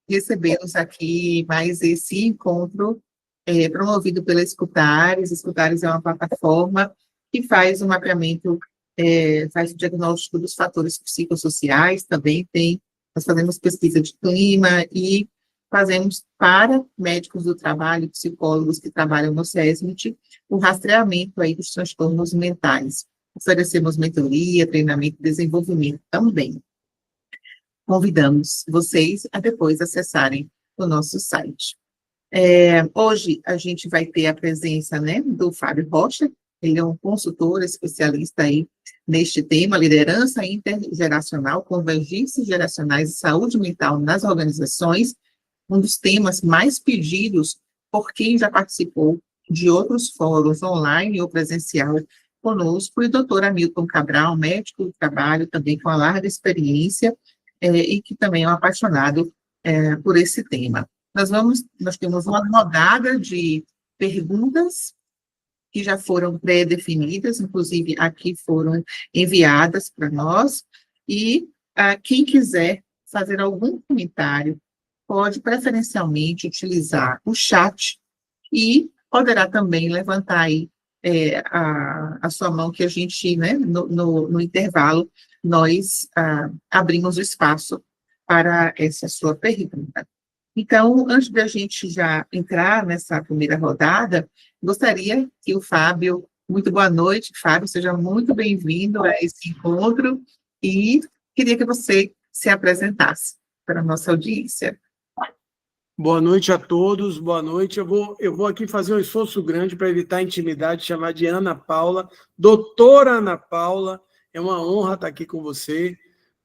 recebê-los aqui, mais esse encontro promovido pela Escutares. Escutares é uma plataforma que faz o mapeamento, faz o diagnóstico dos fatores psicossociais, também nós fazemos pesquisa de clima e fazemos para médicos do trabalho, psicólogos que trabalham no SESMIT, o rastreamento aí dos transtornos mentais. Oferecemos mentoria, treinamento e desenvolvimento também. Convidamos vocês a depois acessarem o nosso site. Hoje a gente vai ter a presença, né, do Fábio Rocha. Ele é um consultor especialista aí neste tema, liderança intergeracional, convergências geracionais e saúde mental nas organizações, um dos temas mais pedidos por quem já participou de outros fóruns online ou presencial conosco, e o doutor Hamilton Cabral, médico do trabalho, também com uma larga experiência, e que também é um apaixonado por esse tema. Nós temos uma rodada de perguntas que já foram pré-definidas, inclusive aqui foram enviadas para nós, e quem quiser fazer algum comentário pode preferencialmente utilizar o chat e poderá também levantar aí a sua mão, que a gente, né, no intervalo, nós abrimos o espaço para essa sua pergunta. Então, antes de a gente já entrar nessa primeira rodada, gostaria que o Fábio, muito boa noite, Fábio, seja muito bem-vindo a esse encontro, e queria que você se apresentasse para a nossa audiência. Boa noite a todos, boa noite. Eu vou aqui fazer um esforço grande para evitar a intimidade, chamar de Ana Paula. Doutora Ana Paula, é uma honra estar aqui com você.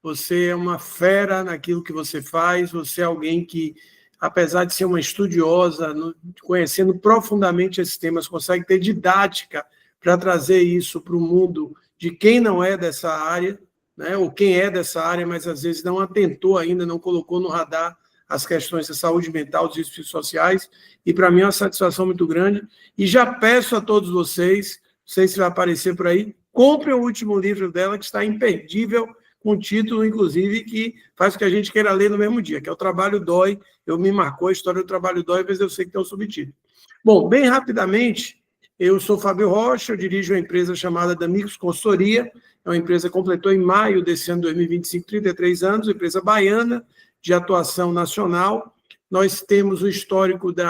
Você é uma fera naquilo que você faz, você é alguém que, apesar de ser uma estudiosa, conhecendo profundamente esses temas, consegue ter didática para trazer isso para o mundo de quem não é dessa área, né? Ou quem é dessa área, mas às vezes não atentou ainda, não colocou no radar as questões da saúde mental, dos riscos sociais, e para mim é uma satisfação muito grande. E já peço a todos vocês, não sei se vai aparecer por aí, comprem o último livro dela, que está imperdível, com título, inclusive, que faz com que a gente queira ler no mesmo dia, que é O Trabalho Dói. Eu me marcou a história do Trabalho Dói, mas eu sei que tem um subtítulo. Bom, bem rapidamente, eu sou Fábio Rocha, eu dirijo uma empresa chamada D'Amigos Consultoria, é uma empresa que completou em maio desse ano, 2025, 33 anos, empresa baiana, de atuação nacional. Nós temos o histórico de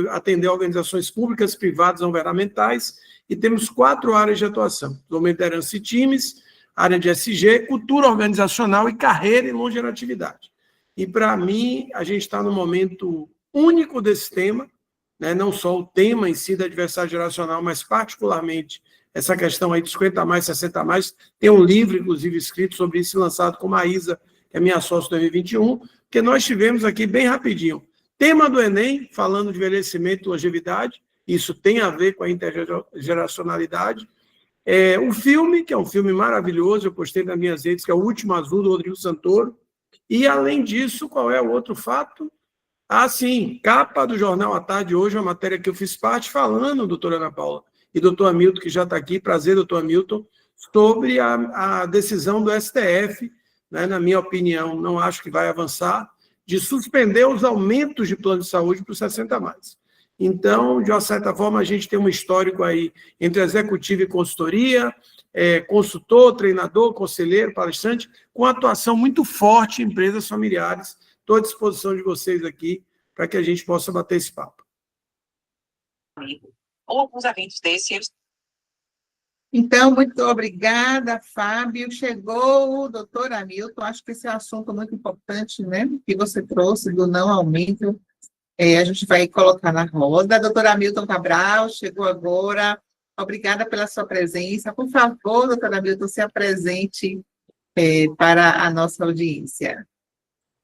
atender organizações públicas, privadas, não governamentais, e temos 4 áreas de atuação: desenvolvimento, liderança e times, área de SG, cultura organizacional e carreira e longevidade. E, para mim, a gente está num momento único desse tema, né? Não só o tema em si da diversidade geracional, mas, particularmente, essa questão aí de 50 a mais, 60 a mais. Tem um livro, inclusive, escrito sobre isso, lançado com Maísa, que é minha sócia 2021, que nós tivemos aqui bem rapidinho. Tema do Enem, falando de envelhecimento e longevidade, isso tem a ver com a intergeracionalidade. O filme, que é um filme maravilhoso, eu postei nas minhas redes, que é O Último Azul, do Rodrigo Santoro. E, além disso, qual é o outro fato? Sim, capa do Jornal à Tarde hoje, uma matéria que eu fiz parte, falando, doutora Ana Paula, e doutor Hamilton, que já está aqui, prazer, doutor Hamilton, sobre a decisão do STF, né, na minha opinião, não acho que vai avançar, de suspender os aumentos de plano de saúde para os 60 a mais. Então, de uma certa forma, a gente tem um histórico aí entre executivo e consultoria, consultor, treinador, conselheiro, palestrante, com atuação muito forte em empresas familiares. Estou à disposição de vocês aqui para que a gente possa bater esse papo. Ou alguns eventos desses. Então, muito obrigada, Fábio. Chegou o doutor Hamilton, acho que esse é um assunto muito importante, né, que você trouxe do não aumento. A gente vai colocar na roda. Doutor Hamilton Cabral, chegou agora. Obrigada pela sua presença. Por favor, doutor Hamilton, se apresente para a nossa audiência.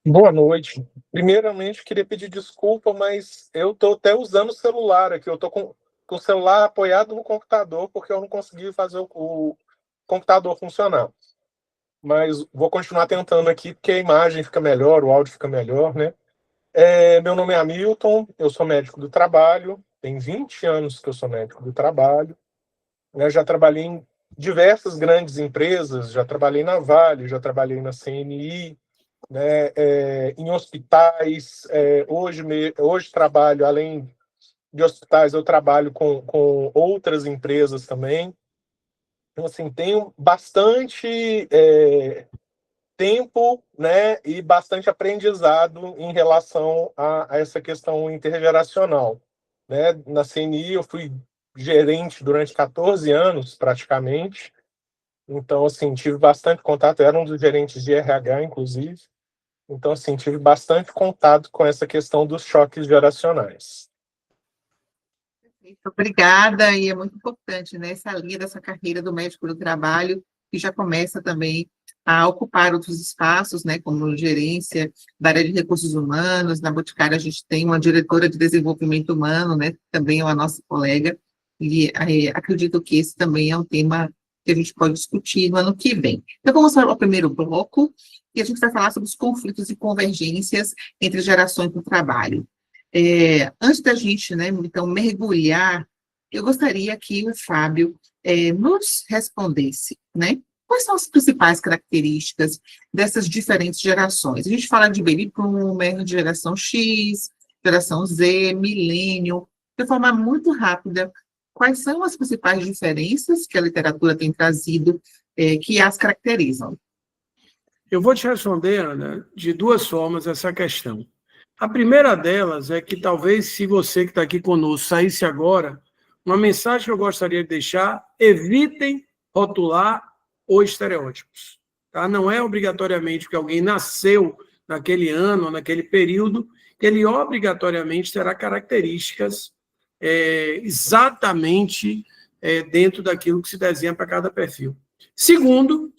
Boa noite. Primeiramente, queria pedir desculpa, mas eu estou até usando o celular aqui. Eu estou com o celular apoiado no computador, porque eu não consegui fazer o computador funcionar. Mas vou continuar tentando aqui, porque a imagem fica melhor, o áudio fica melhor, né? Meu nome é Hamilton, eu sou médico do trabalho, tem 20 anos que eu sou médico do trabalho. Eu já trabalhei em diversas grandes empresas, já trabalhei na Vale, já trabalhei na CNI, né, em hospitais. Hoje trabalho, além de hospitais, eu trabalho com outras empresas também. Então, assim, tenho bastante tempo, né, e bastante aprendizado em relação a essa questão intergeracional, né? Na CNI eu fui gerente durante 14 anos, praticamente. Então, assim, tive bastante contato, era um dos gerentes de RH, inclusive. Então, assim, tive bastante contato com essa questão dos choques geracionais. Muito obrigada, e é muito importante, né, essa linha dessa carreira do médico do trabalho, que já começa também a ocupar outros espaços, né, como gerência da área de recursos humanos. Na Boticário a gente tem uma diretora de desenvolvimento humano, né, que também é uma nossa colega, e acredito que esse também é um tema que a gente pode discutir no ano que vem. Então, vamos para o primeiro bloco, e a gente vai falar sobre os conflitos e convergências entre gerações do trabalho. Antes da gente, né, então, mergulhar, eu gostaria que o Fábio nos respondesse, né, quais são as principais características dessas diferentes gerações. A gente fala de Baby Boomer, de geração X, geração Z, Millennium, de forma muito rápida, quais são as principais diferenças que a literatura tem trazido, que as caracterizam? Eu vou te responder, Ana, de duas formas essa questão. A primeira delas é que talvez, se você que está aqui conosco saísse agora, uma mensagem que eu gostaria de deixar: evitem rotular ou estereótipos. Tá? Não é obrigatoriamente que alguém nasceu naquele ano, naquele período, que ele obrigatoriamente terá características exatamente dentro daquilo que se desenha para cada perfil. Segundo,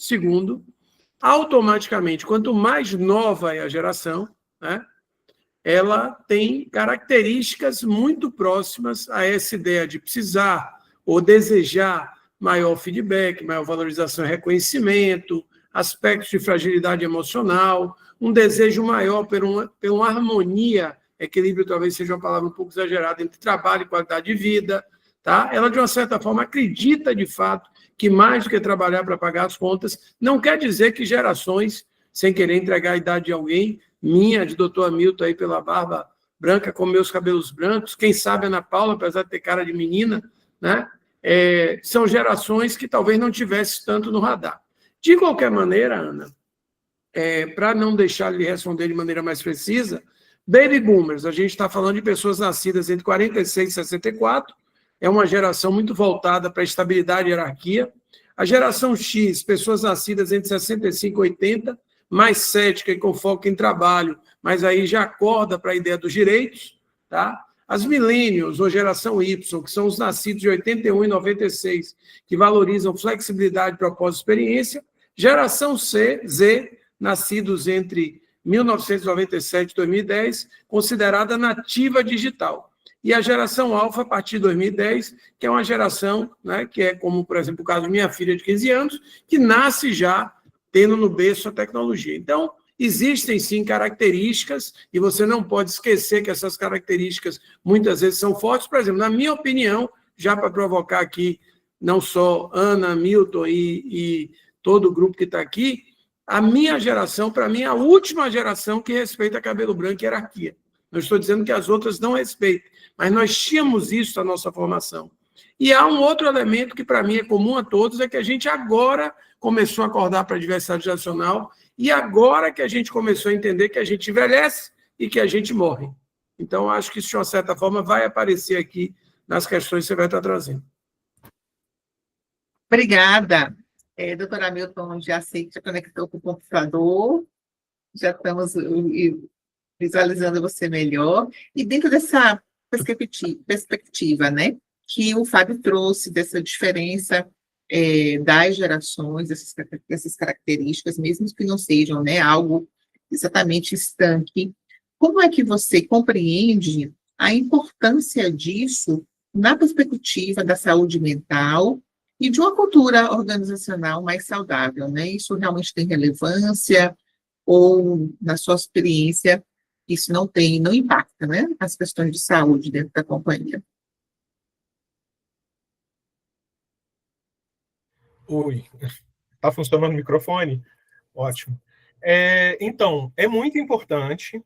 automaticamente, quanto mais nova é a geração, né, ela tem características muito próximas a essa ideia de precisar ou desejar maior feedback, maior valorização e reconhecimento, aspectos de fragilidade emocional, um desejo maior por uma harmonia, equilíbrio talvez seja uma palavra um pouco exagerada, entre trabalho e qualidade de vida. Tá? Ela, de uma certa forma, acredita de fato que mais do que trabalhar para pagar as contas, não quer dizer que gerações, sem querer entregar a idade de alguém, minha, de doutor Hamilton, aí pela barba branca, com meus cabelos brancos, quem sabe Ana Paula, apesar de ter cara de menina, né? São gerações que talvez não tivesse tanto no radar. De qualquer maneira, Ana, para não deixar ele responder de maneira mais precisa, Baby Boomers, a gente está falando de pessoas nascidas entre 46 e 64, é uma geração muito voltada para a estabilidade e hierarquia. A geração X, pessoas nascidas entre 65 e 80, mais cética e com foco em trabalho, mas aí já acorda para a ideia dos direitos. Tá? As millennials, ou geração Y, que são os nascidos de 81 e 96, que valorizam flexibilidade, propósito e experiência. Geração Z, nascidos entre 1997 e 2010, considerada nativa digital. E a geração alfa, a partir de 2010, que é uma geração, né, que é como, por exemplo, o caso da minha filha de 15 anos, que nasce já tendo no berço a tecnologia. Então, existem, sim, características, e você não pode esquecer que essas características muitas vezes são fortes. Por exemplo, na minha opinião, já para provocar aqui não só Ana, Milton e todo o grupo que está aqui, a minha geração, para mim, é a última geração que respeita cabelo branco e hierarquia. Não estou dizendo que as outras não respeitem, mas nós tínhamos isso na nossa formação. E há um outro elemento que, para mim, é comum a todos, é que a gente agora começou a acordar para a diversidade geracional e agora que a gente começou a entender que a gente envelhece e que a gente morre. Então, acho que isso, de uma certa forma, vai aparecer aqui nas questões que você vai estar trazendo. Obrigada. Doutora Hamilton, já sei que já conectou com o computador, já estamos visualizando você melhor. E dentro dessa perspectiva, né, que o Fábio trouxe, dessa diferença das gerações, dessas características, mesmo que não sejam, né, algo exatamente estanque, como é que você compreende a importância disso na perspectiva da saúde mental e de uma cultura organizacional mais saudável, né? Isso realmente tem relevância ou, na sua experiência, isso não impacta, né, as questões de saúde dentro da companhia? Oi, está funcionando o microfone? Ótimo. Então, é muito importante,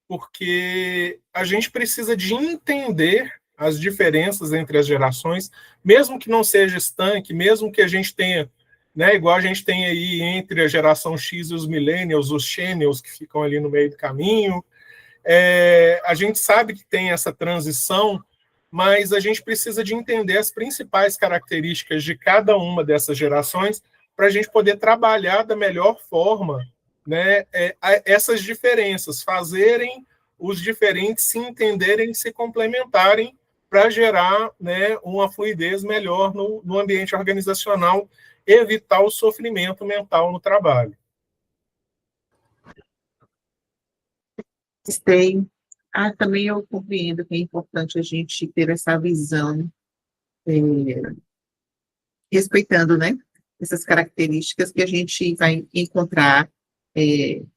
porque a gente precisa de entender as diferenças entre as gerações, mesmo que não seja estanque, mesmo que a gente tenha, né, igual a gente tem aí entre a geração X e os millennials, os xennials que ficam ali no meio do caminho. A gente sabe que tem essa transição, mas a gente precisa de entender as principais características de cada uma dessas gerações para a gente poder trabalhar da melhor forma, né, essas diferenças, fazerem os diferentes se entenderem, se complementarem para gerar, né, uma fluidez melhor no ambiente organizacional, evitar o sofrimento mental no trabalho. Gostei. Também eu compreendo que é importante a gente ter essa visão, respeitando, né, essas características que a gente vai encontrar em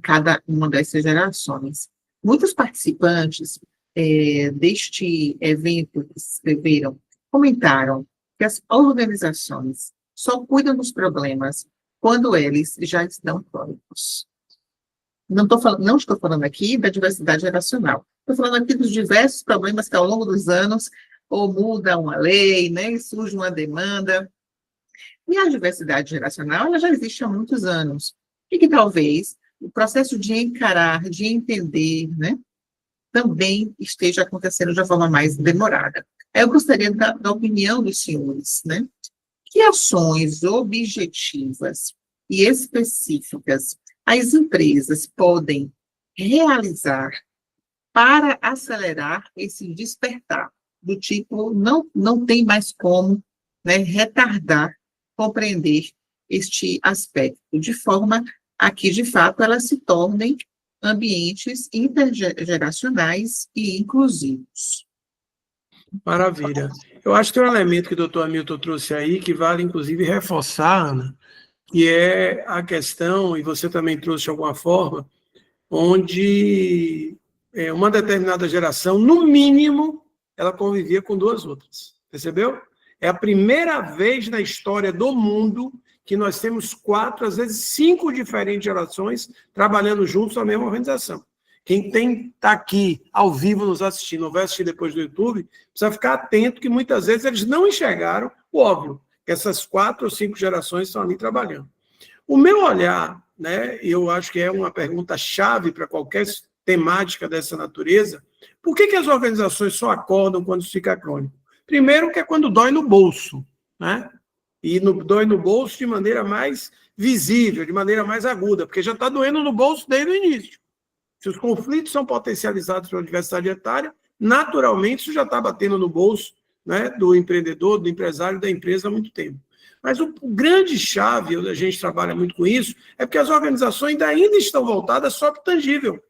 cada uma dessas gerações. Muitos participantes deste evento que se inscreveram comentaram que as organizações só cuidam dos problemas quando eles já estão prontos. Não estou falando aqui da diversidade geracional, estou falando aqui dos diversos problemas que ao longo dos anos ou muda uma lei, né, e surge uma demanda. E a diversidade geracional ela já existe há muitos anos, e que talvez o processo de encarar, de entender, né, também esteja acontecendo de uma forma mais demorada. Eu gostaria da opinião dos senhores, né? Que ações objetivas e específicas as empresas podem realizar para acelerar esse despertar, do tipo, não tem mais como, né, retardar, compreender este aspecto, de forma a que, de fato, elas se tornem ambientes intergeracionais e inclusivos. Maravilha. Eu acho que tem um elemento que o doutor Hamilton trouxe aí que vale, inclusive, reforçar, Ana, que é a questão, e você também trouxe de alguma forma, onde uma determinada geração, no mínimo, ela convivia com duas outras. Percebeu? É a primeira vez na história do mundo que nós temos 4, às vezes 5 diferentes gerações trabalhando juntos na mesma organização. Quem está aqui ao vivo nos assistindo, ou vai assistir depois do YouTube, precisa ficar atento que muitas vezes eles não enxergaram o óbvio, que essas 4 ou 5 gerações estão ali trabalhando. O meu olhar, né, eu acho que é uma pergunta-chave para qualquer temática dessa natureza, por que as organizações só acordam quando fica crônico? Primeiro que é quando dói no bolso, né? E dói no bolso de maneira mais visível, de maneira mais aguda, porque já está doendo no bolso desde o início. Se os conflitos são potencializados pela diversidade etária, naturalmente isso já está batendo no bolso, né, do empreendedor, do empresário, da empresa há muito tempo. Mas o grande chave, a gente trabalha muito com isso, é porque as organizações ainda estão voltadas só para o tangível.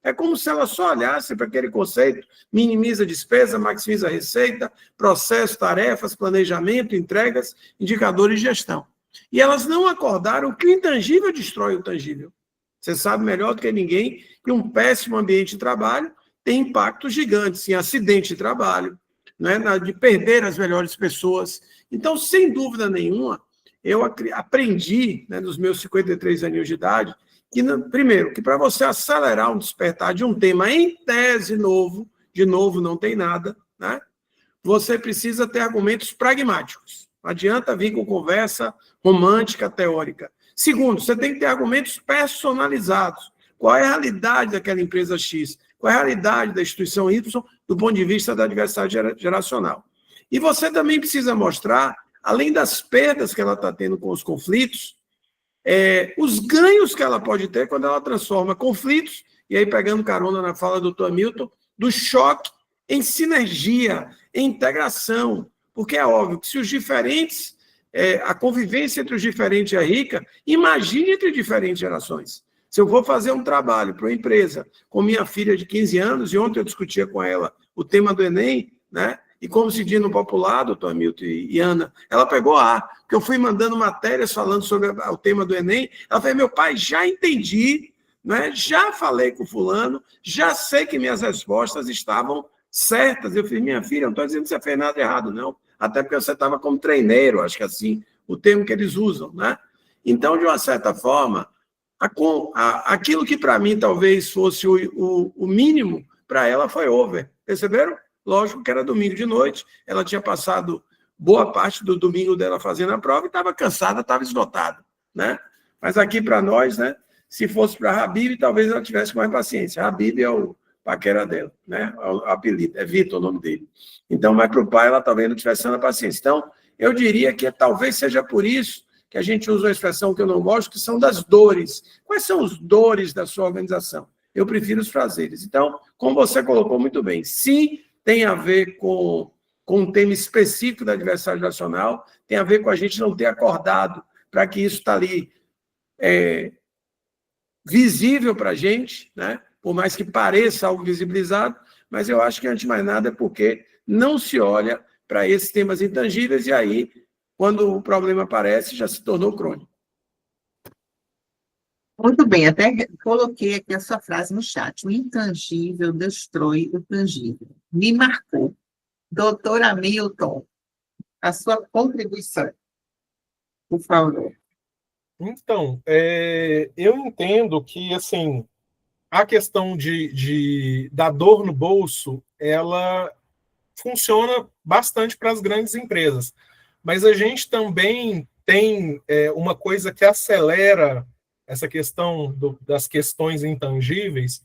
É como se elas só olhassem para aquele conceito, minimiza a despesa, maximiza a receita, processo, tarefas, planejamento, entregas, indicadores de gestão. E elas não acordaram que o intangível destrói o tangível. Você sabe melhor do que ninguém que um péssimo ambiente de trabalho tem impactos gigantes em acidente de trabalho, né, de perder as melhores pessoas. Então, sem dúvida nenhuma, eu aprendi, né, nos meus 53 anos de idade, que, primeiro, que para você acelerar um despertar de um tema em tese novo, de novo não tem nada, né, você precisa ter argumentos pragmáticos. Não adianta vir com conversa romântica, teórica. Segundo, você tem que ter argumentos personalizados. Qual é a realidade daquela empresa X? Qual é a realidade da instituição Y do ponto de vista da diversidade geracional? E você também precisa mostrar, além das perdas que ela está tendo com os conflitos, os ganhos que ela pode ter quando ela transforma conflitos, e aí pegando carona na fala do Dr. Hamilton, do choque em sinergia, em integração, porque é óbvio que se os diferentes, a convivência entre os diferentes é rica, imagine entre diferentes gerações. Se eu vou fazer um trabalho para uma empresa com minha filha de 15 anos, e ontem eu discutia com ela o tema do Enem, né? E como se diz no popular, doutor Hamilton e Ana, ela pegou porque eu fui mandando matérias falando sobre o tema do Enem, ela falou, meu pai, já entendi, né? Já falei com fulano, já sei que minhas respostas estavam certas. Eu falei, minha filha, não estou dizendo que você fez nada errado, não. Até porque você estava como treineiro, acho que assim, o termo que eles usam, né? Então, de uma certa forma, Aquilo que para mim talvez fosse o mínimo, para ela foi over. Perceberam? Lógico que era domingo de noite, ela tinha passado boa parte do domingo dela fazendo a prova e estava cansada, estava esgotada, né? Mas aqui para nós, né? Se fosse para a Habib, talvez ela tivesse mais paciência. A Habib é o paquera dela, né? O apelido, é Vitor o nome dele. Então, mas para o pai, ela talvez não tivesse tanta paciência. Então, eu diria que talvez seja por isso que a gente usa uma expressão que eu não gosto, que são das dores. Quais são os dores da sua organização? Eu prefiro os prazeres. Então, como você colocou muito bem, se tem a ver com um tema específico da diversidade nacional, tem a ver com a gente não ter acordado para que isso está ali visível para a gente, né? Por mais que pareça algo visibilizado, mas eu acho que, antes de mais nada, é porque não se olha para esses temas intangíveis e aí, quando o problema aparece, já se tornou crônico. Muito bem, até coloquei aqui a sua frase no chat. O intangível destrói o tangível. Me marcou. Doutor Hamilton, a sua contribuição, por favor. Então, eu entendo que, assim, a questão da dor no bolso, ela funciona bastante para as grandes empresas. Mas a gente também tem uma coisa que acelera essa questão das questões intangíveis,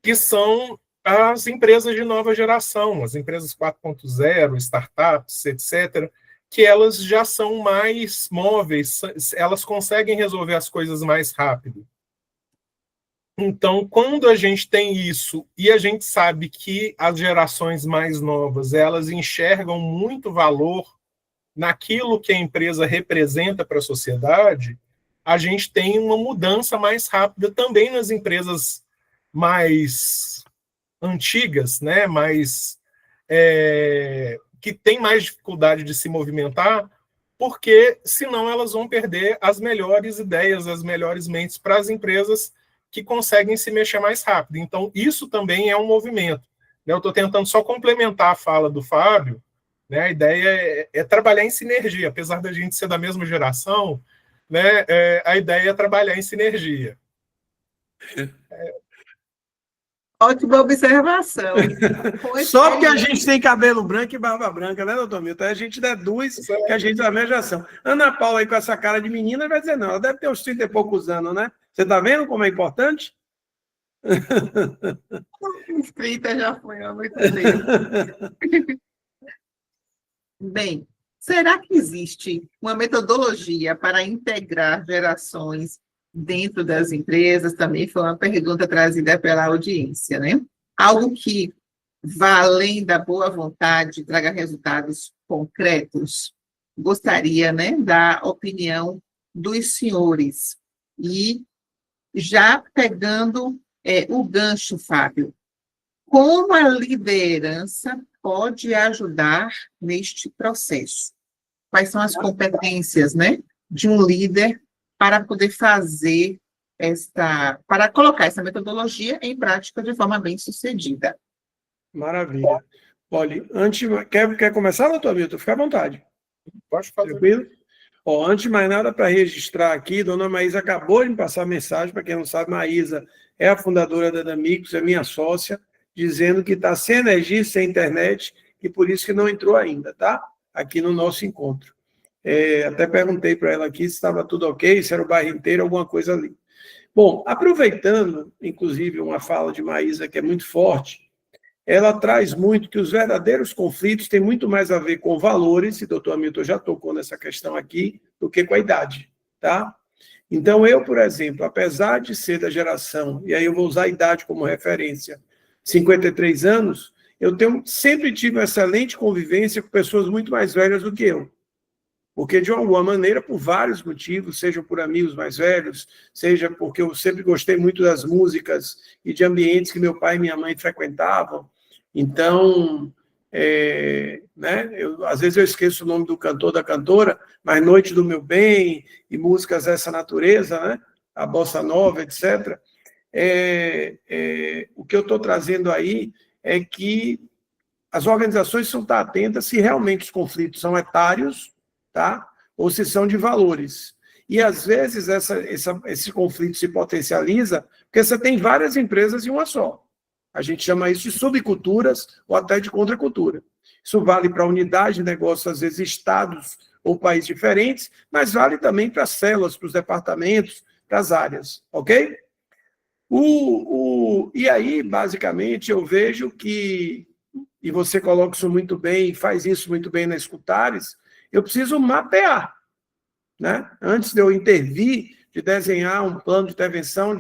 que são as empresas de nova geração, as empresas 4.0, startups, etc., que elas já são mais móveis, elas conseguem resolver as coisas mais rápido. Então, quando a gente tem isso e a gente sabe que as gerações mais novas, elas enxergam muito valor naquilo que a empresa representa para a sociedade, a gente tem uma mudança mais rápida também nas empresas mais antigas, né, que têm mais dificuldade de se movimentar, porque senão elas vão perder as melhores ideias, as melhores mentes para as empresas que conseguem se mexer mais rápido. Então, isso também é um movimento. Eu estou tentando só complementar a fala do Fábio, né? A ideia é trabalhar em sinergia, apesar da gente ser da mesma geração, né? A ideia é trabalhar em sinergia. Ótima observação. Só porque a gente tem cabelo branco e barba branca, né, doutor Milton? A gente deduz que a gente é da mesma geração. Ana Paula aí com essa cara de menina vai dizer, não, ela deve ter uns 30 e poucos anos, né? Você está vendo como é importante? 30 já foi há muito tempo. Bem, será que existe uma metodologia para integrar gerações dentro das empresas? Também foi uma pergunta trazida pela audiência, né? Algo que vá além da boa vontade, traga resultados concretos. Gostaria, né, da opinião dos senhores. E já pegando o gancho, Fábio, como a liderança pode ajudar neste processo? Quais são as competências, né, de um líder para poder fazer para colocar essa metodologia em prática de forma bem-sucedida? Maravilha. Olha, quer começar, doutor Milton? Fica à vontade. Pode fazer. Tranquilo? Antes de mais nada, para registrar aqui, dona Maísa acabou de me passar a mensagem, para quem não sabe, Maísa é a fundadora da Damicos, é minha sócia, dizendo que está sem energia, sem internet, e por isso que não entrou ainda, tá? Aqui no nosso encontro. Até perguntei para ela aqui se estava tudo ok, se era o bairro inteiro, alguma coisa ali. Bom, aproveitando, inclusive, uma fala de Maísa que é muito forte, ela traz muito que os verdadeiros conflitos têm muito mais a ver com valores, e o doutor Hamilton já tocou nessa questão aqui, do que com a idade, tá? Então, eu, por exemplo, apesar de ser da geração, e aí eu vou usar a idade como referência, 53 anos, eu sempre tive uma excelente convivência com pessoas muito mais velhas do que eu. Porque, de alguma maneira, por vários motivos, seja por amigos mais velhos, seja porque eu sempre gostei muito das músicas e de ambientes que meu pai e minha mãe frequentavam. Então, às vezes eu esqueço o nome do cantor, da cantora, mas Noite do Meu Bem e músicas dessa natureza, né? A bossa nova, etc. O que eu estou trazendo aí é que as organizações precisam estar atentas se realmente os conflitos são etários, tá? Ou se são de valores. E, às vezes, esse conflito se potencializa porque você tem várias empresas em uma só. A gente chama isso de subculturas ou até de contracultura. Isso vale para unidade de negócio, às vezes, estados ou países diferentes, mas vale também para as células, para os departamentos, para as áreas, ok? E aí, basicamente, eu vejo que, e você coloca isso muito bem, faz isso muito bem na Escutares, eu preciso mapear, né? Antes de eu intervir, de desenhar um plano de intervenção,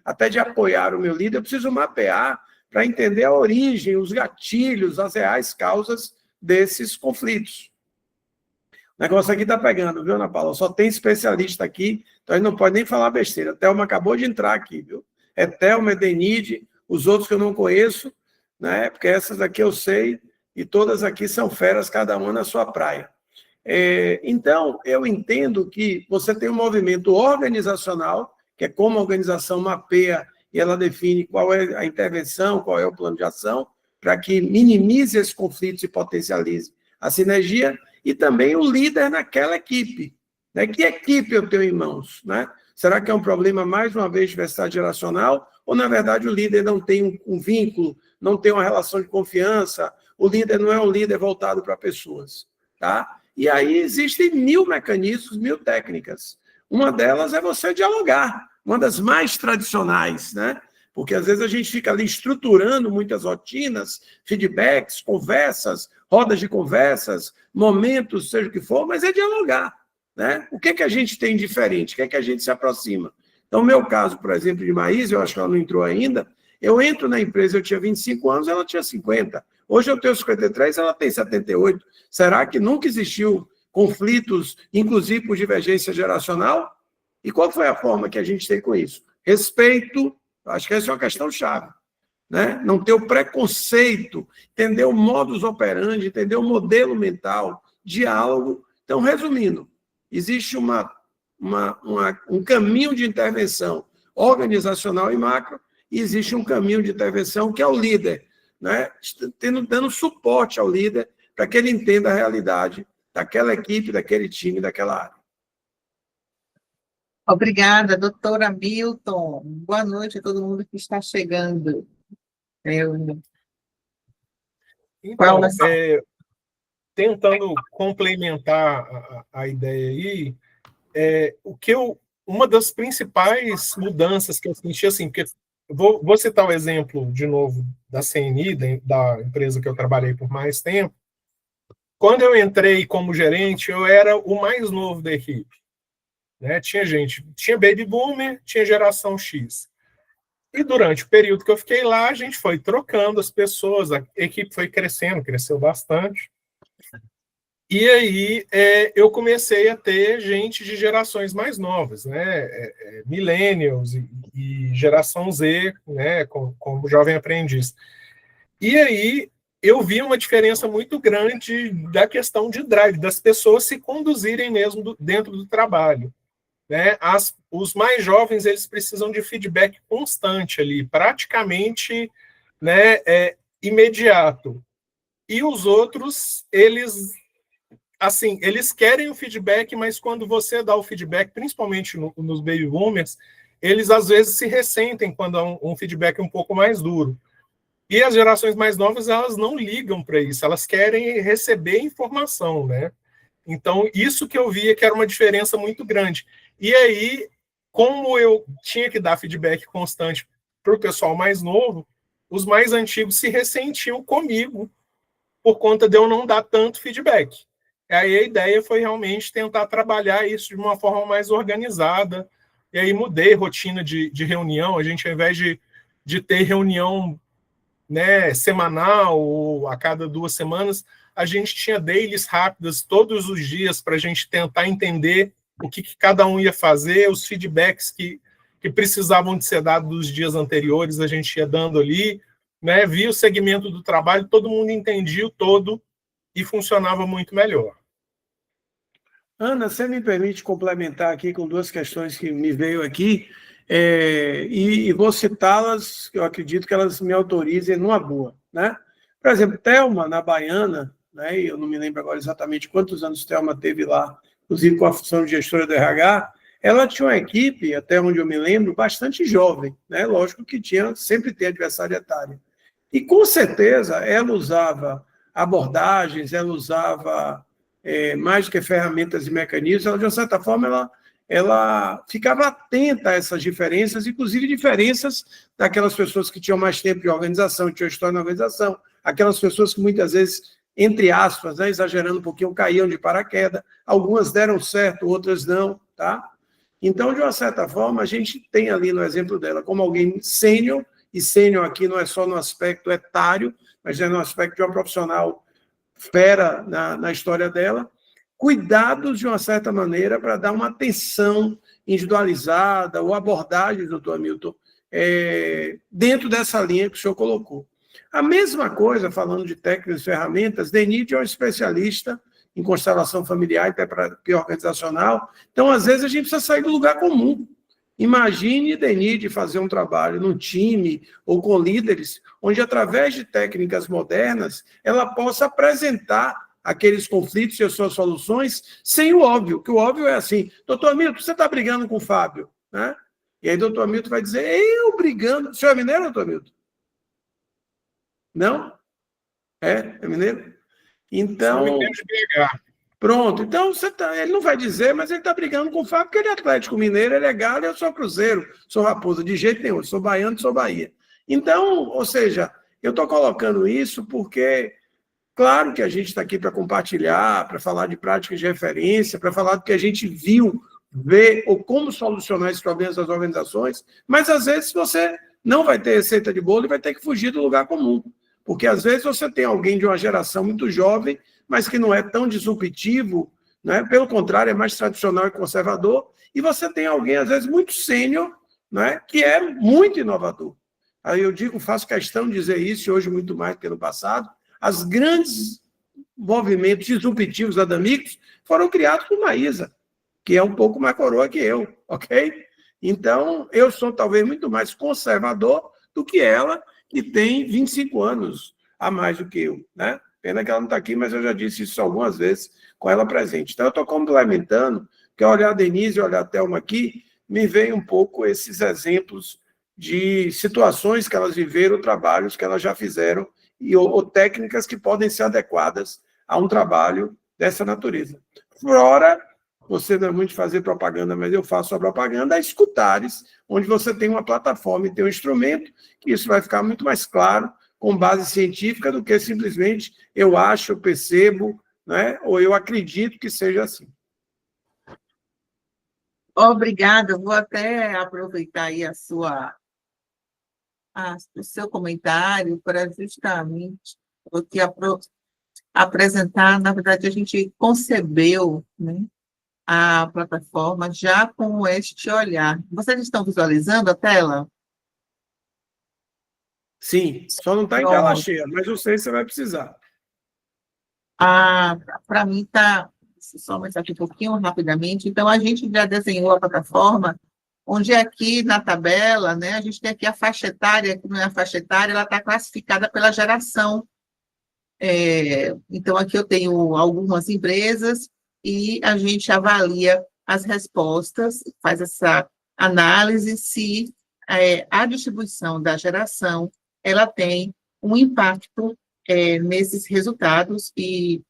até de apoiar o meu líder, eu preciso mapear para entender a origem, os gatilhos, as reais causas desses conflitos. O negócio aqui está pegando, viu, Ana Paula? Só tem especialista aqui, então a gente não pode nem falar besteira. A Thelma acabou de entrar aqui, viu? É Thelma, é Denide, os outros que eu não conheço, né? Porque essas aqui eu sei, e todas aqui são feras, cada uma na sua praia. Então, eu entendo que você tem um movimento organizacional, que é como a organização mapeia e ela define qual é a intervenção, qual é o plano de ação, para que minimize esses conflitos e potencialize a sinergia, e também o líder naquela equipe. Né? Que equipe eu tenho em mãos? Né? Será que é um problema, mais uma vez, de diversidade geracional? Ou, na verdade, o líder não tem um vínculo, não tem uma relação de confiança, o líder não é um líder voltado para pessoas? Tá? E aí existem 1000 mecanismos, 1000 técnicas. Uma delas é você dialogar, uma das mais tradicionais, né? Porque às vezes a gente fica ali estruturando muitas rotinas, feedbacks, conversas, rodas de conversas, momentos, seja o que for, mas é dialogar, né? O que é que a gente tem diferente? O que é que a gente se aproxima? Então, no meu caso, por exemplo, de Maísa, eu acho que ela não entrou ainda, eu entro na empresa, eu tinha 25 anos, ela tinha 50. Hoje eu tenho 53, ela tem 78. Será que nunca existiu conflitos, inclusive por divergência geracional? E qual foi a forma que a gente tem com isso? Respeito, acho que essa é uma questão chave. Né? Não ter o preconceito, entender o modus operandi, entender o modelo mental, diálogo. Então, resumindo, existe um caminho de intervenção organizacional e macro, e existe um caminho de intervenção que é o líder, né? Dando suporte ao líder para que ele entenda a realidade daquela equipe, daquele time, daquela área. Obrigada, doutora Milton. Boa noite a todo mundo que está chegando. Então, tentando complementar a ideia aí, uma das principais mudanças que eu senti, assim, porque vou citar o exemplo, de novo, da CNI, da empresa que eu trabalhei por mais tempo. Quando eu entrei como gerente, eu era o mais novo da equipe. Né? Tinha baby boomer, tinha geração X. E durante o período que eu fiquei lá, a gente foi trocando as pessoas, a equipe foi crescendo, cresceu bastante. E aí eu comecei a ter gente de gerações mais novas, né? Millennials e geração Z, né? Como jovem aprendiz. E aí eu vi uma diferença muito grande da questão de drive, das pessoas se conduzirem mesmo dentro do trabalho. Né? Os mais jovens, eles precisam de feedback constante ali, praticamente, né, imediato. E os outros, eles querem o feedback, mas quando você dá o feedback, principalmente nos baby boomers, eles às vezes se ressentem quando é um feedback um pouco mais duro. E as gerações mais novas, elas não ligam para isso, elas querem receber informação, né? Então, isso que eu via que era uma diferença muito grande. E aí, como eu tinha que dar feedback constante para o pessoal mais novo, os mais antigos se ressentiam comigo por conta de eu não dar tanto feedback. Aí a ideia foi realmente tentar trabalhar isso de uma forma mais organizada. E aí mudei rotina de reunião. A gente, ao invés de ter reunião, né, semanal ou a cada 2 semanas, a gente tinha dailies rápidas todos os dias para a gente tentar entender o que cada um ia fazer, os feedbacks que precisavam de ser dados dos dias anteriores, a gente ia dando ali, né, via o segmento do trabalho, todo mundo entendia o todo e funcionava muito melhor. Ana, você me permite complementar aqui com 2 questões que me veio aqui, e vou citá-las, eu acredito que elas me autorizem numa boa. Né? Por exemplo, Thelma, na Baiana, né, eu não me lembro agora exatamente quantos anos Thelma teve lá, inclusive com a função de gestora do RH, ela tinha uma equipe, até onde eu me lembro, bastante jovem, né? Lógico que sempre tem adversário etário. E, com certeza, ela usava abordagens, ela usava mais do que ferramentas e mecanismos, ela, de uma certa forma, ela ficava atenta a essas diferenças, inclusive diferenças daquelas pessoas que tinham mais tempo de organização, tinham história na organização, aquelas pessoas que muitas vezes, entre aspas, né, exagerando um pouquinho, caíam de paraquedas, algumas deram certo, outras não, tá? Então, de uma certa forma, a gente tem ali no exemplo dela como alguém sênior, e sênior aqui não é só no aspecto etário, mas é no aspecto de uma profissional fera na história dela, cuidados de uma certa maneira para dar uma atenção individualizada ou abordagens, doutor Hamilton, dentro dessa linha que o senhor colocou. A mesma coisa, falando de técnicas e ferramentas, Denide é um especialista em constelação familiar e terapia organizacional, então, às vezes, a gente precisa sair do lugar comum. Imagine Denide fazer um trabalho num time ou com líderes, onde, através de técnicas modernas, ela possa apresentar aqueles conflitos e as suas soluções sem o óbvio, que o óbvio é assim, doutor Hamilton, você está brigando com o Fábio, né? E aí doutor Hamilton vai dizer, eu brigando... O senhor é mineiro, doutor Hamilton? Não? É mineiro? Então... Sou mineiro de BH. Pronto, então ele não vai dizer, mas ele está brigando com o Fábio, porque ele é Atlético Mineiro, ele é Galo, eu sou Cruzeiro, sou Raposa, de jeito nenhum, sou baiano, sou Bahia. Então, ou seja, eu estou colocando isso porque, claro que a gente está aqui para compartilhar, para falar de práticas de referência, para falar do que a gente viu, ver ou como solucionar esses problemas das organizações, mas às vezes você não vai ter receita de bolo e vai ter que fugir do lugar comum, porque às vezes você tem alguém de uma geração muito jovem, mas que não é tão disruptivo, né? Pelo contrário, é mais tradicional e conservador, e você tem alguém, às vezes, muito sênior, né? Que é muito inovador. Aí eu digo, faço questão de dizer isso, hoje muito mais do que no passado, as grandes movimentos disruptivos da Damix foram criados por Maísa, que é um pouco mais coroa que eu, ok? Então, eu sou talvez muito mais conservador do que ela, que tem 25 anos a mais do que eu, né? Pena que ela não está aqui, mas eu já disse isso algumas vezes com ela presente. Então, eu estou complementando, que ao olhar a Denise e olhar a Thelma aqui, me vem um pouco esses exemplos de situações que elas viveram, trabalhos que elas já fizeram, ou técnicas que podem ser adequadas a um trabalho dessa natureza. Fora, você não é muito de fazer propaganda, mas eu faço a propaganda, a Escutares, onde você tem uma plataforma e tem um instrumento, que isso vai ficar muito mais claro, com base científica, do que simplesmente eu acho, eu percebo, né? Ou eu acredito que seja assim. Obrigada, vou até aproveitar aí o seu comentário para justamente apresentar. Na verdade, a gente concebeu, né, a plataforma já com este olhar. Vocês estão visualizando a tela? Sim, só não está em tela cheia, mas eu sei que você vai precisar. Para mim está... Só aumentar aqui um pouquinho rapidamente. Então, a gente já desenhou a plataforma, onde aqui na tabela, né, a gente tem aqui a faixa etária, que não é a faixa etária, ela está classificada pela geração. Então, aqui eu tenho algumas empresas e a gente avalia as respostas, faz essa análise se a distribuição da geração ela tem um impacto nesses resultados e,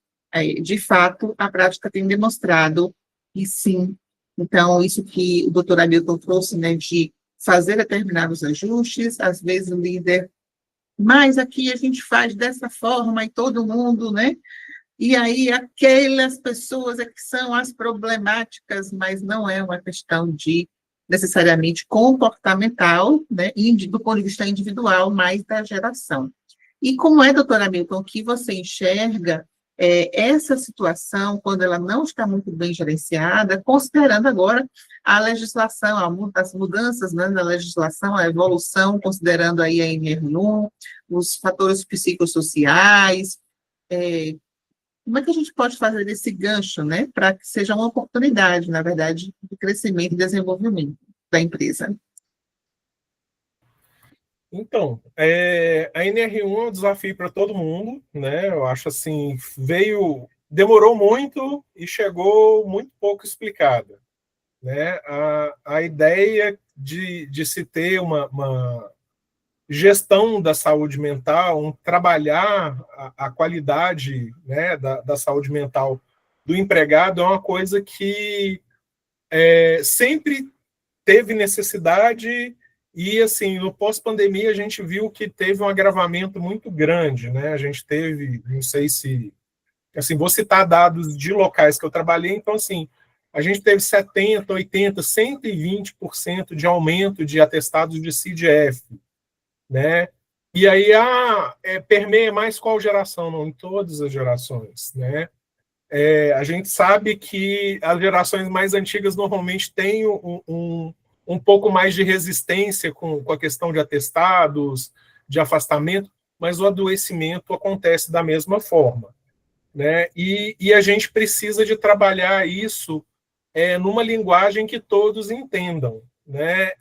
de fato, a prática tem demonstrado que sim. Então, isso que o doutor Hamilton trouxe, né, de fazer determinados ajustes, às vezes o líder, mas aqui a gente faz dessa forma e todo mundo, né? E aí aquelas pessoas é que são as problemáticas, mas não é uma questão de necessariamente comportamental, né, do ponto de vista individual, mas da geração. E como é, doutora Hamilton, que você enxerga essa situação, quando ela não está muito bem gerenciada, considerando agora a legislação, as mudanças, né, na legislação, a evolução, considerando aí a NR1, os fatores psicossociais, como é que a gente pode fazer esse gancho, né, para que seja uma oportunidade, na verdade, de crescimento e desenvolvimento da empresa? Então, a NR1 é um desafio para todo mundo, né? Eu acho assim, demorou muito e chegou muito pouco explicada. né? A ideia de se ter uma gestão da saúde mental, trabalhar a qualidade, né, da saúde mental do empregado é uma coisa que sempre teve necessidade e, assim, no pós-pandemia a gente viu que teve um agravamento muito grande, né? A gente teve, não sei se... Assim, vou citar dados de locais que eu trabalhei, então, assim, a gente teve 70%, 80%, 120% de aumento de atestados de CDF, né? E aí permeia mais qual geração? Não, em todas as gerações, né? A gente sabe que as gerações mais antigas normalmente têm um pouco mais de resistência com a questão de atestados, de afastamento, mas o adoecimento acontece da mesma forma, né? E a gente precisa de trabalhar isso numa linguagem que todos entendam, né?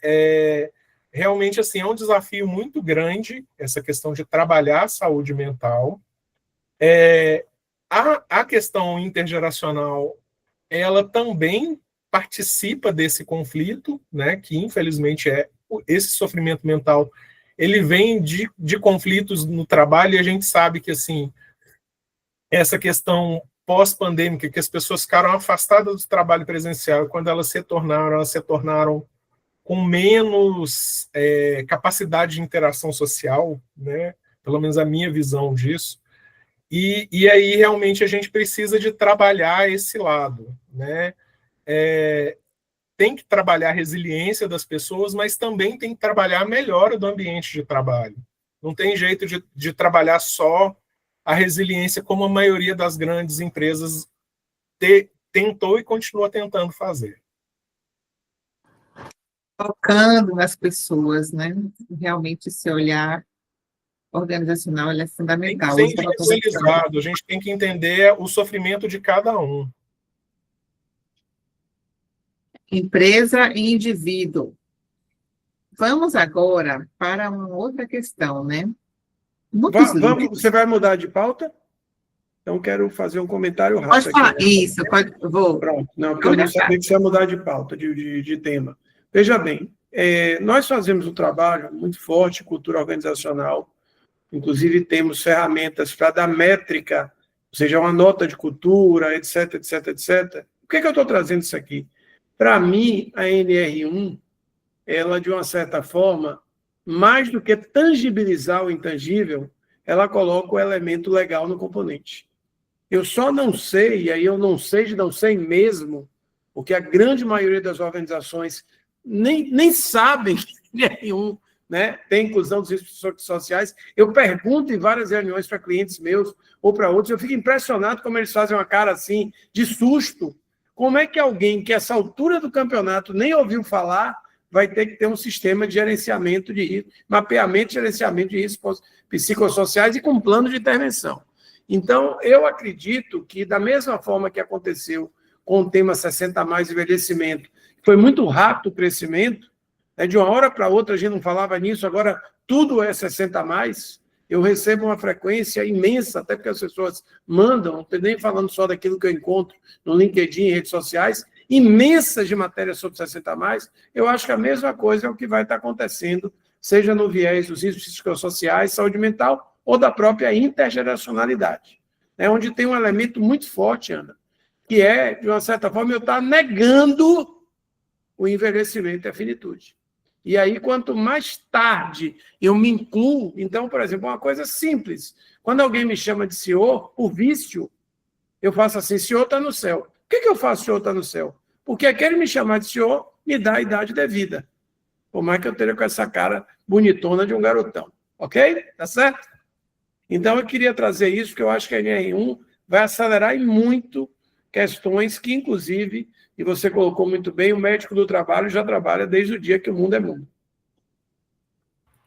Realmente, assim, é um desafio muito grande essa questão de trabalhar a saúde mental. A questão intergeracional, ela também participa desse conflito, né? Que infelizmente esse sofrimento mental, ele vem de conflitos no trabalho, e a gente sabe que, assim, essa questão pós-pandêmica, que as pessoas ficaram afastadas do trabalho presencial, e quando elas se tornaram com menos capacidade de interação social, né? Pelo menos a minha visão disso. E aí realmente a gente precisa de trabalhar esse lado, né? Tem que trabalhar a resiliência das pessoas, mas também tem que trabalhar a melhora do ambiente de trabalho. Não tem jeito de trabalhar só a resiliência, como a maioria das grandes empresas tentou e continua tentando fazer. Focando nas pessoas, né? Realmente esse olhar organizacional ele é Tem que fundamental. ser individualizado, a gente tem que entender o sofrimento de cada um. Empresa e indivíduo. Vamos agora para uma outra questão, né? Muitos líderes... Você vai mudar de pauta? Então, quero fazer um comentário rápido. Pode falar, aqui. isso, vou. Pronto, não, porque eu não sabia que você ia mudar de pauta, de tema. Veja bem, nós fazemos um trabalho muito forte, cultura organizacional, inclusive temos ferramentas para dar métrica, ou seja, uma nota de cultura, etc, etc, etc. Por que eu estou trazendo isso aqui? Para mim, a NR1, ela, de uma certa forma, mais do que tangibilizar o intangível, ela coloca o elemento legal no componente. Eu só não sei, e aí eu não sei mesmo, porque a grande maioria das organizações nem sabem que NR1, né, tem inclusão dos riscos sociais. Eu pergunto em várias reuniões para clientes meus ou para outros, eu fico impressionado como eles fazem uma cara assim, de susto. Como é que alguém que, essa altura do campeonato, nem ouviu falar, vai ter que ter um sistema de gerenciamento de risco, mapeamento e gerenciamento de riscos psicossociais e com plano de intervenção. Então, eu acredito que, da mesma forma que aconteceu com o tema 60 mais envelhecimento, foi muito rápido o crescimento, né? De uma hora para outra a gente não falava nisso, agora tudo é 60 mais. Eu recebo uma frequência imensa, até porque as pessoas mandam, não estou nem falando só daquilo que eu encontro no LinkedIn e redes sociais, imensas de matérias sobre 60 mais. Eu acho que a mesma coisa é o que vai estar acontecendo, seja no viés dos riscos psicossociais, saúde mental, ou da própria intergeracionalidade, né? Onde tem um elemento muito forte, Ana, que é, de uma certa forma, eu estar negando o envelhecimento e a finitude. E aí, quanto mais tarde eu me incluo... Então, por exemplo, uma coisa simples. Quando alguém me chama de senhor, por vício, eu faço assim, senhor está no céu. Por que eu faço senhor está no céu? Porque aquele me chamar de senhor me dá a idade devida. Por mais que eu tenha com essa cara bonitona de um garotão. Ok? Tá certo? Então, eu queria trazer isso, porque eu acho que a NR1 vai acelerar em muito questões que, inclusive, e você colocou muito bem, o médico do trabalho já trabalha desde o dia que o mundo é mundo.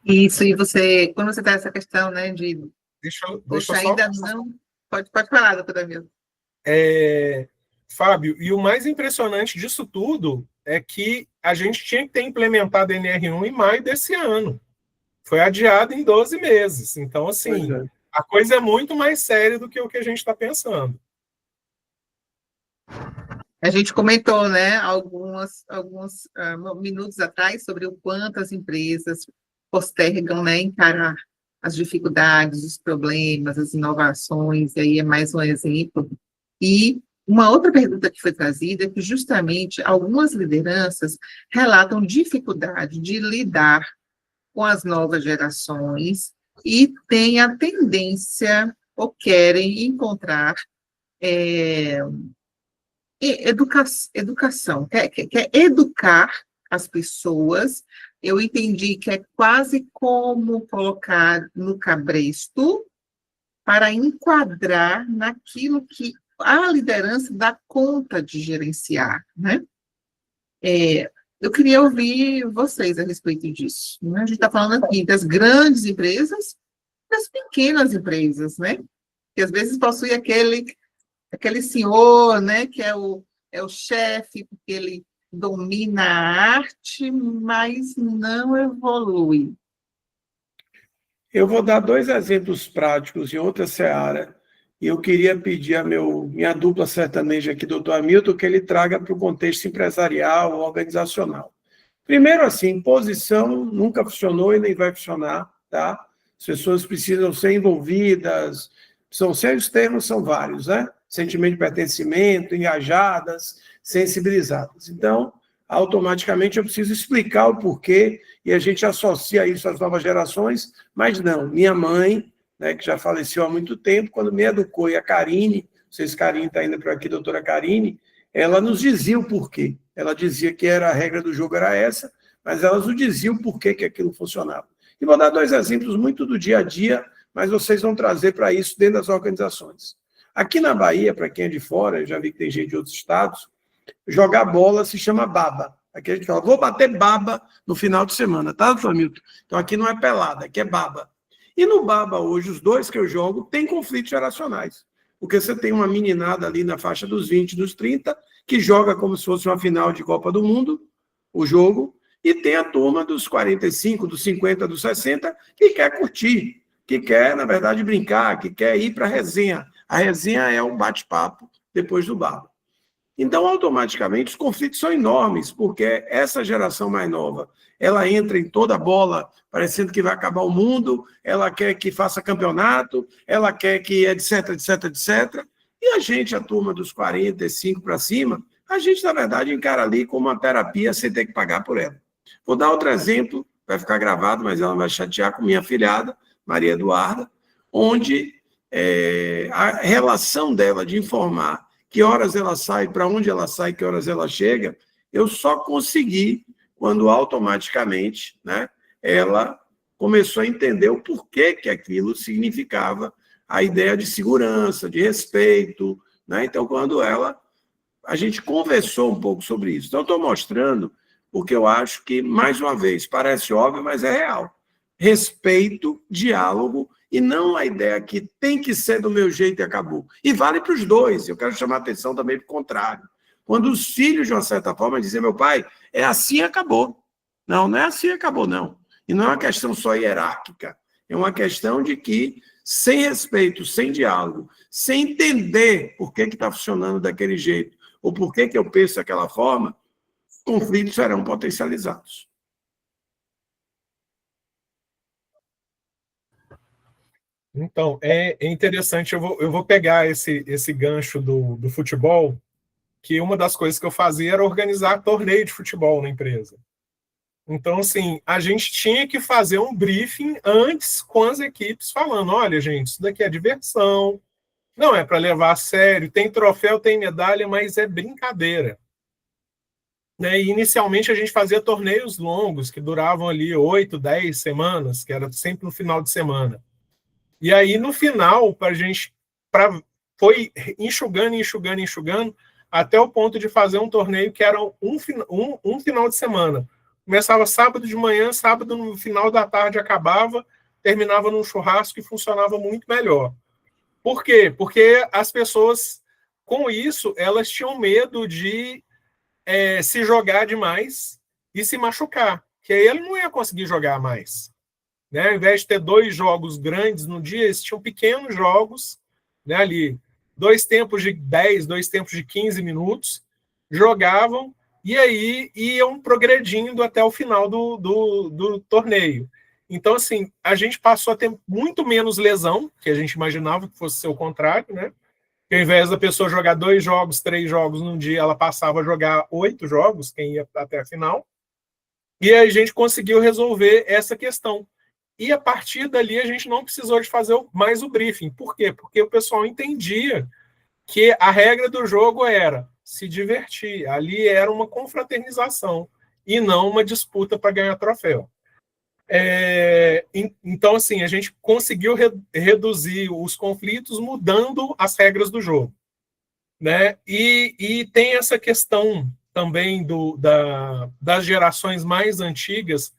Isso, e você, quando você está nessa questão, né, de... Deixa ainda não... Pode falar, doutora Mila. Fábio, e o mais impressionante disso tudo é que a gente tinha que ter implementado a NR1 em maio desse ano. Foi adiado em 12 meses. Então, assim, a coisa é muito mais séria do que o que a gente está pensando. A gente comentou, né, alguns minutos atrás sobre o quanto as empresas postergam, né, encarar as dificuldades, os problemas, as inovações, e aí é mais um exemplo. E uma outra pergunta que foi trazida é que justamente algumas lideranças relatam dificuldade de lidar com as novas gerações e têm a tendência ou querem encontrar educação, quer educar as pessoas. Eu entendi que é quase como colocar no cabresto para enquadrar naquilo que a liderança dá conta de gerenciar, né? Eu queria ouvir vocês a respeito disso, né? A gente está falando aqui das grandes empresas, das pequenas empresas, né? Que às vezes possui aquele senhor, né, que é o chefe, porque ele domina a arte, mas não evolui. Eu vou dar 2 exemplos práticos em outra seara, e eu queria pedir a minha dupla sertaneja aqui, doutor Hamilton, que ele traga para o contexto empresarial, organizacional. Primeiro, assim, posição nunca funcionou e nem vai funcionar, tá? As pessoas precisam ser envolvidas, os termos são vários, né? Sentimento de pertencimento, engajadas, sensibilizadas. Então, automaticamente eu preciso explicar o porquê e a gente associa isso às novas gerações, mas não. Minha mãe, né, que já faleceu há muito tempo, quando me educou, e a Karine, não sei se Karine está ainda por aqui, doutora Karine, ela nos dizia o porquê. Ela dizia que a regra do jogo era essa, mas elas nos diziam o porquê que aquilo funcionava. E vou dar 2 exemplos muito do dia a dia, mas vocês vão trazer para isso dentro das organizações. Aqui na Bahia, para quem é de fora, eu já vi que tem gente de outros estados, jogar bola se chama baba. Aqui a gente fala, vou bater baba no final de semana, tá, doutor Hamilton? Então aqui não é pelada, aqui é baba. E no baba hoje, os 2 que eu jogo, tem conflitos geracionais. Porque você tem uma meninada ali na faixa dos 20, dos 30, que joga como se fosse uma final de Copa do Mundo, o jogo, e tem a turma dos 45, dos 50, dos 60, que quer curtir, que quer, na verdade, brincar, que quer ir para a resenha. A resenha é um bate-papo depois do baba. Então, automaticamente, os conflitos são enormes, porque essa geração mais nova, ela entra em toda a bola, parecendo que vai acabar o mundo, ela quer que faça campeonato, ela quer que etc, etc, etc. E a gente, a turma dos 45 para cima, a gente, na verdade, encara ali como uma terapia sem ter que pagar por ela. Vou dar outro exemplo, vai ficar gravado, mas ela vai chatear com minha afilhada, Maria Eduarda, onde a relação dela de informar que horas ela sai, para onde ela sai, que horas ela chega, eu só consegui quando automaticamente, né, ela começou a entender o porquê que aquilo significava a ideia de segurança, de respeito, né? Então, quando a gente conversou um pouco sobre isso. Então, estou mostrando porque eu acho que, mais uma vez, parece óbvio, mas é real. Respeito, diálogo, e não a ideia que tem que ser do meu jeito e acabou. E vale para os 2. Eu quero chamar a atenção também para o contrário. Quando os filhos, de uma certa forma, dizem, meu pai, é assim e acabou. Não, não é assim e acabou, não. E não é uma questão só hierárquica. É uma questão de que, sem respeito, sem diálogo, sem entender por que está funcionando daquele jeito, ou por que eu penso daquela forma, conflitos serão potencializados. Então, é interessante, eu vou pegar esse gancho do futebol, que uma das coisas que eu fazia era organizar torneio de futebol na empresa. Então, assim, a gente tinha que fazer um briefing antes com as equipes, falando, olha, gente, isso daqui é diversão, não é para levar a sério, tem troféu, tem medalha, mas é brincadeira. Né? E inicialmente a gente fazia torneios longos, que duravam ali 8, 10 semanas, que era sempre no final de semana. E aí, no final, foi enxugando, até o ponto de fazer um torneio que era um final de semana. Começava sábado de manhã, sábado no final da tarde acabava, terminava num churrasco e funcionava muito melhor. Por quê? Porque as pessoas, com isso, elas tinham medo de se jogar demais e se machucar, que aí ele não ia conseguir jogar mais. Né? Ao invés de ter 2 jogos grandes no dia, eles tinham pequenos jogos, né, ali, 2 tempos de 10, 2 tempos de 15 minutos, jogavam e aí iam progredindo até o final do torneio. Então, assim, a gente passou a ter muito menos lesão, que a gente imaginava que fosse ser o contrário, né? Que ao invés da pessoa jogar 2 jogos, 3 jogos num dia, ela passava a jogar 8 jogos, quem ia até a final. E a gente conseguiu resolver essa questão. E a partir dali a gente não precisou de fazer mais o briefing. Por quê? Porque o pessoal entendia que a regra do jogo era se divertir. Ali era uma confraternização e não uma disputa para ganhar troféu. Então, assim, a gente conseguiu reduzir os conflitos mudando as regras do jogo, né? E tem essa questão também das gerações mais antigas,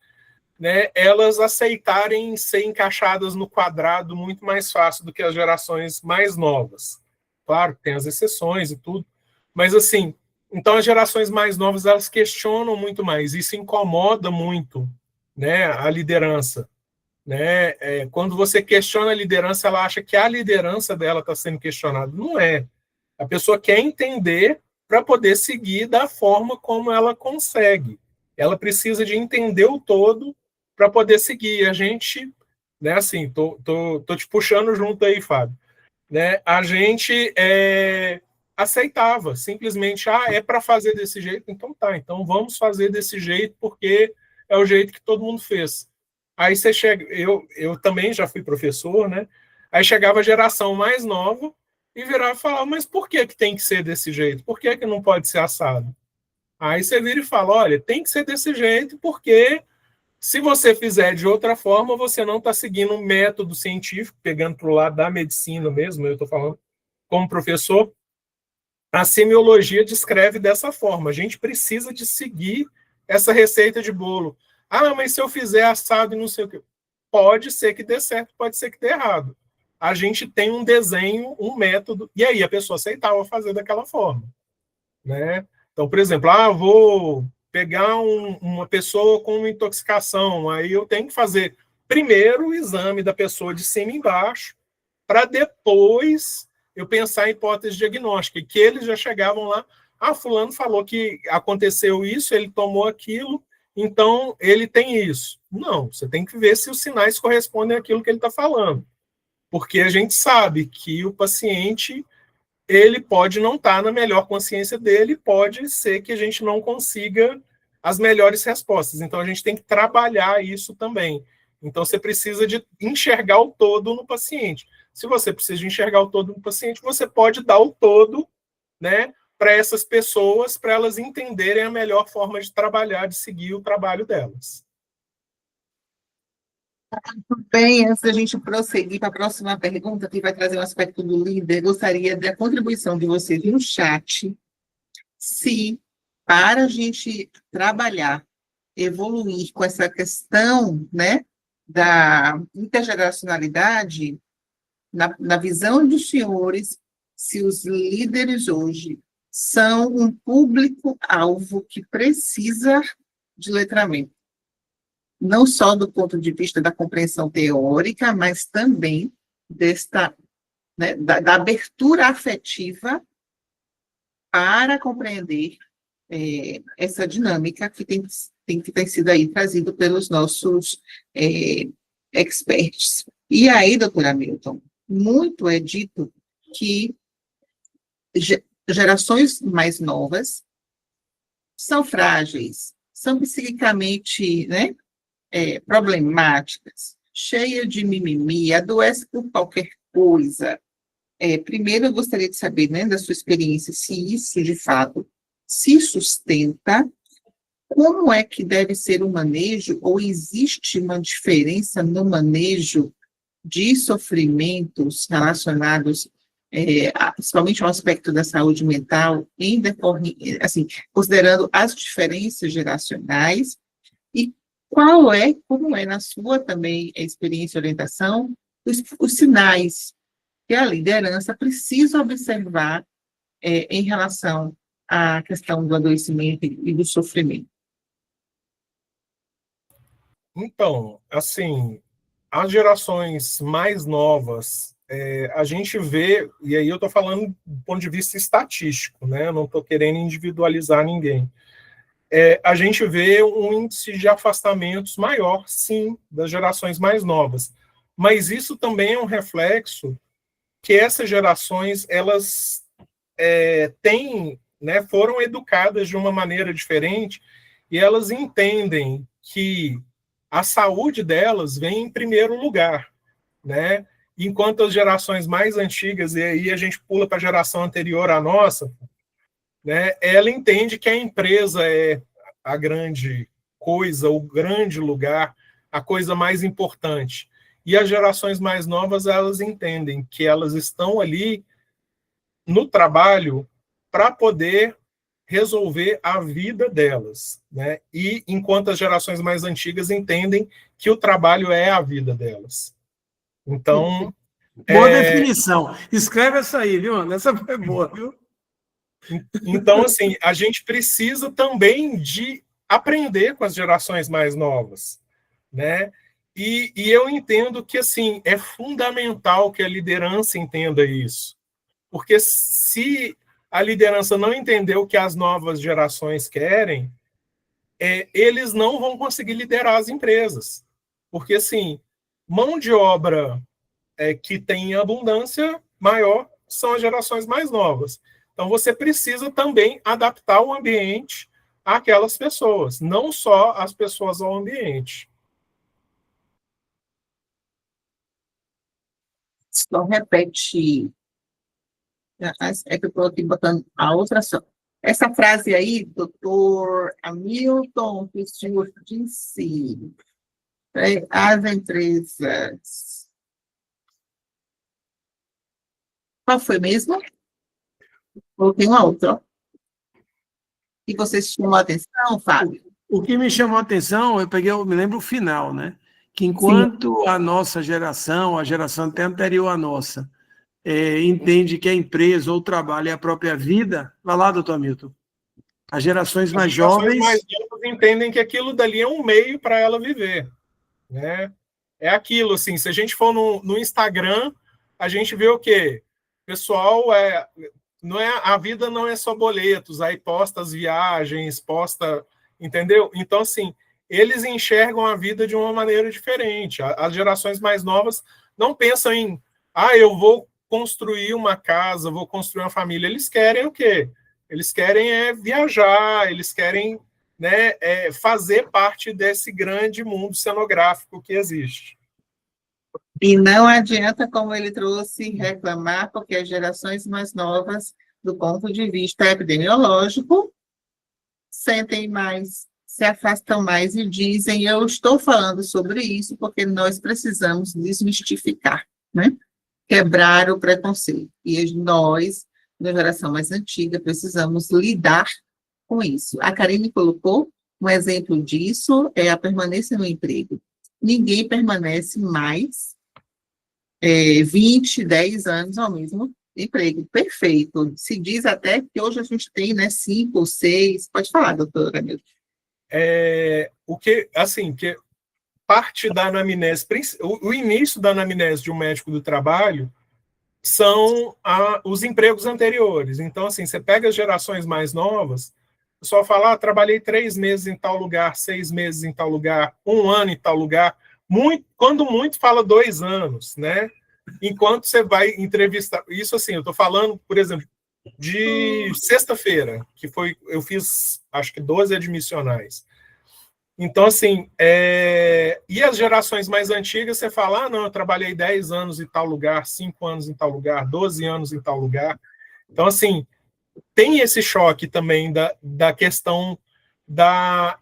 né? Elas aceitarem ser encaixadas no quadrado muito mais fácil do que as gerações mais novas. Claro que tem as exceções e tudo, mas assim, então as gerações mais novas elas questionam muito mais, isso incomoda muito, né, a liderança, né? Quando você questiona a liderança, ela acha que a liderança dela está sendo questionada. Não é. A pessoa quer entender para poder seguir da forma como ela consegue. Ela precisa de entender o todo para poder seguir. A gente, né, assim, tô te puxando junto aí, Fábio, né? A gente aceitava, simplesmente, é para fazer desse jeito, então tá, então vamos fazer desse jeito porque é o jeito que todo mundo fez. Aí você chega, eu também já fui professor, né? Aí chegava a geração mais nova e virava e falava, mas por que tem que ser desse jeito? Por que não pode ser assado? Aí você vira e fala, olha, tem que ser desse jeito porque se você fizer de outra forma, você não está seguindo um método científico, pegando para o lado da medicina mesmo, eu estou falando como professor, a semiologia descreve dessa forma. A gente precisa de seguir essa receita de bolo. Mas se eu fizer assado e não sei o que. Pode ser que dê certo, pode ser que dê errado. A gente tem um desenho, um método, e aí a pessoa aceitava fazer daquela forma, né? Então, por exemplo, vou pegar uma pessoa com uma intoxicação, aí eu tenho que fazer primeiro o exame da pessoa de cima e embaixo, para depois eu pensar em hipótese diagnóstica, e que eles já chegavam lá, fulano falou que aconteceu isso, ele tomou aquilo, então ele tem isso. Não, você tem que ver se os sinais correspondem àquilo que ele está falando, porque a gente sabe que o paciente ele pode não estar na melhor consciência dele, pode ser que a gente não consiga as melhores respostas. Então, a gente tem que trabalhar isso também. Então, você precisa de enxergar o todo no paciente. Se você precisa de enxergar o todo no paciente, você pode dar o todo, né, para essas pessoas, para elas entenderem a melhor forma de trabalhar, de seguir o trabalho delas. Bem, antes da gente prosseguir para a próxima pergunta, que vai trazer um aspecto do líder, gostaria da contribuição de vocês no chat, se para a gente trabalhar, evoluir com essa questão, né, da intergeracionalidade, na visão dos senhores, se os líderes hoje são um público-alvo que precisa de letramento, não só do ponto de vista da compreensão teórica, mas também né, da abertura afetiva para compreender essa dinâmica que tem sido aí trazido pelos nossos experts. E aí, doutora Milton, muito é dito que gerações mais novas são frágeis, são psiquicamente, né, problemáticas, cheias de mimimi, adoece por qualquer coisa. Primeiro, eu gostaria de saber, né, da sua experiência, se isso, de fato, se sustenta, como é que deve ser o manejo, ou existe uma diferença no manejo de sofrimentos relacionados, principalmente ao aspecto da saúde mental, assim, considerando as diferenças geracionais, e como é na sua também experiência de orientação, os sinais que a liderança precisa observar em relação à questão do adoecimento e do sofrimento. Então, assim, as gerações mais novas, a gente vê, e aí eu estou falando do ponto de vista estatístico, né? Eu não estou querendo individualizar ninguém. A gente vê um índice de afastamentos maior, sim, das gerações mais novas. Mas isso também é um reflexo que essas gerações, elas têm, né, foram educadas de uma maneira diferente e elas entendem que a saúde delas vem em primeiro lugar, né? Enquanto as gerações mais antigas, e aí a gente pula para a geração anterior à nossa, né, ela entende que a empresa é a grande coisa, o grande lugar, a coisa mais importante. E as gerações mais novas, elas entendem que elas estão ali no trabalho para poder resolver a vida delas, né? E enquanto as gerações mais antigas entendem que o trabalho é a vida delas. Então, boa definição. Escreve essa aí, viu, Ana? Essa foi boa, viu? Então, assim, a gente precisa também de aprender com as gerações mais novas, né? E eu entendo que, assim, é fundamental que a liderança entenda isso. Porque se a liderança não entender o que as novas gerações querem, eles não vão conseguir liderar as empresas. Porque, assim, mão de obra que tem abundância maior são as gerações mais novas. Então, você precisa também adaptar o ambiente àquelas pessoas, não só as pessoas ao ambiente. Só repete. É que eu estou aqui botando a outra só. Essa frase aí, doutor Hamilton Cristiano disse, as empresas. Qual foi mesmo? Coloquei uma outra. E você chamou a atenção, Fábio? O que me chamou a atenção, eu me lembro o final, né? Que enquanto a nossa geração, a geração até anterior à nossa, entende que a empresa ou o trabalho é a própria vida, vai lá, doutor Hamilton. As gerações mais jovens... mais novas entendem que aquilo dali é um meio para ela viver, né? É aquilo, assim, se a gente for no Instagram, a gente vê o quê? Pessoal, não é, a vida não é só boletos, aí posta as viagens, posta, entendeu? Então, assim, eles enxergam a vida de uma maneira diferente. As gerações mais novas não pensam em, eu vou construir uma casa, vou construir uma família. Eles querem o quê? Eles querem viajar, eles querem, né, fazer parte desse grande mundo cenográfico que existe. E não adianta, como ele trouxe, reclamar, porque as gerações mais novas, do ponto de vista epidemiológico, sentem mais, se afastam mais e dizem, eu estou falando sobre isso porque nós precisamos desmistificar, né? Quebrar o preconceito. E nós, da geração mais antiga, precisamos lidar com isso. A Karine colocou um exemplo disso, é a permanência no emprego. Ninguém permanece mais 20, 10 anos ao mesmo emprego. Perfeito. Se diz até que hoje a gente tem, né, 5 ou 6. Pode falar, doutora Milton. O que, assim, que parte da anamnese, o início da anamnese de um médico do trabalho são os empregos anteriores. Então, assim, você pega as gerações mais novas, o pessoal fala, trabalhei 3 meses em tal lugar, 6 meses em tal lugar, 1 ano em tal lugar, quando muito fala 2 anos, né? Enquanto você vai entrevistar, isso assim, eu estou falando, por exemplo, de sexta-feira, que foi, eu fiz, acho que 12 admissionais. Então, assim, e as gerações mais antigas, você fala, não, eu trabalhei 10 anos em tal lugar, 5 anos em tal lugar, 12 anos em tal lugar. Então, assim, tem esse choque também da questão da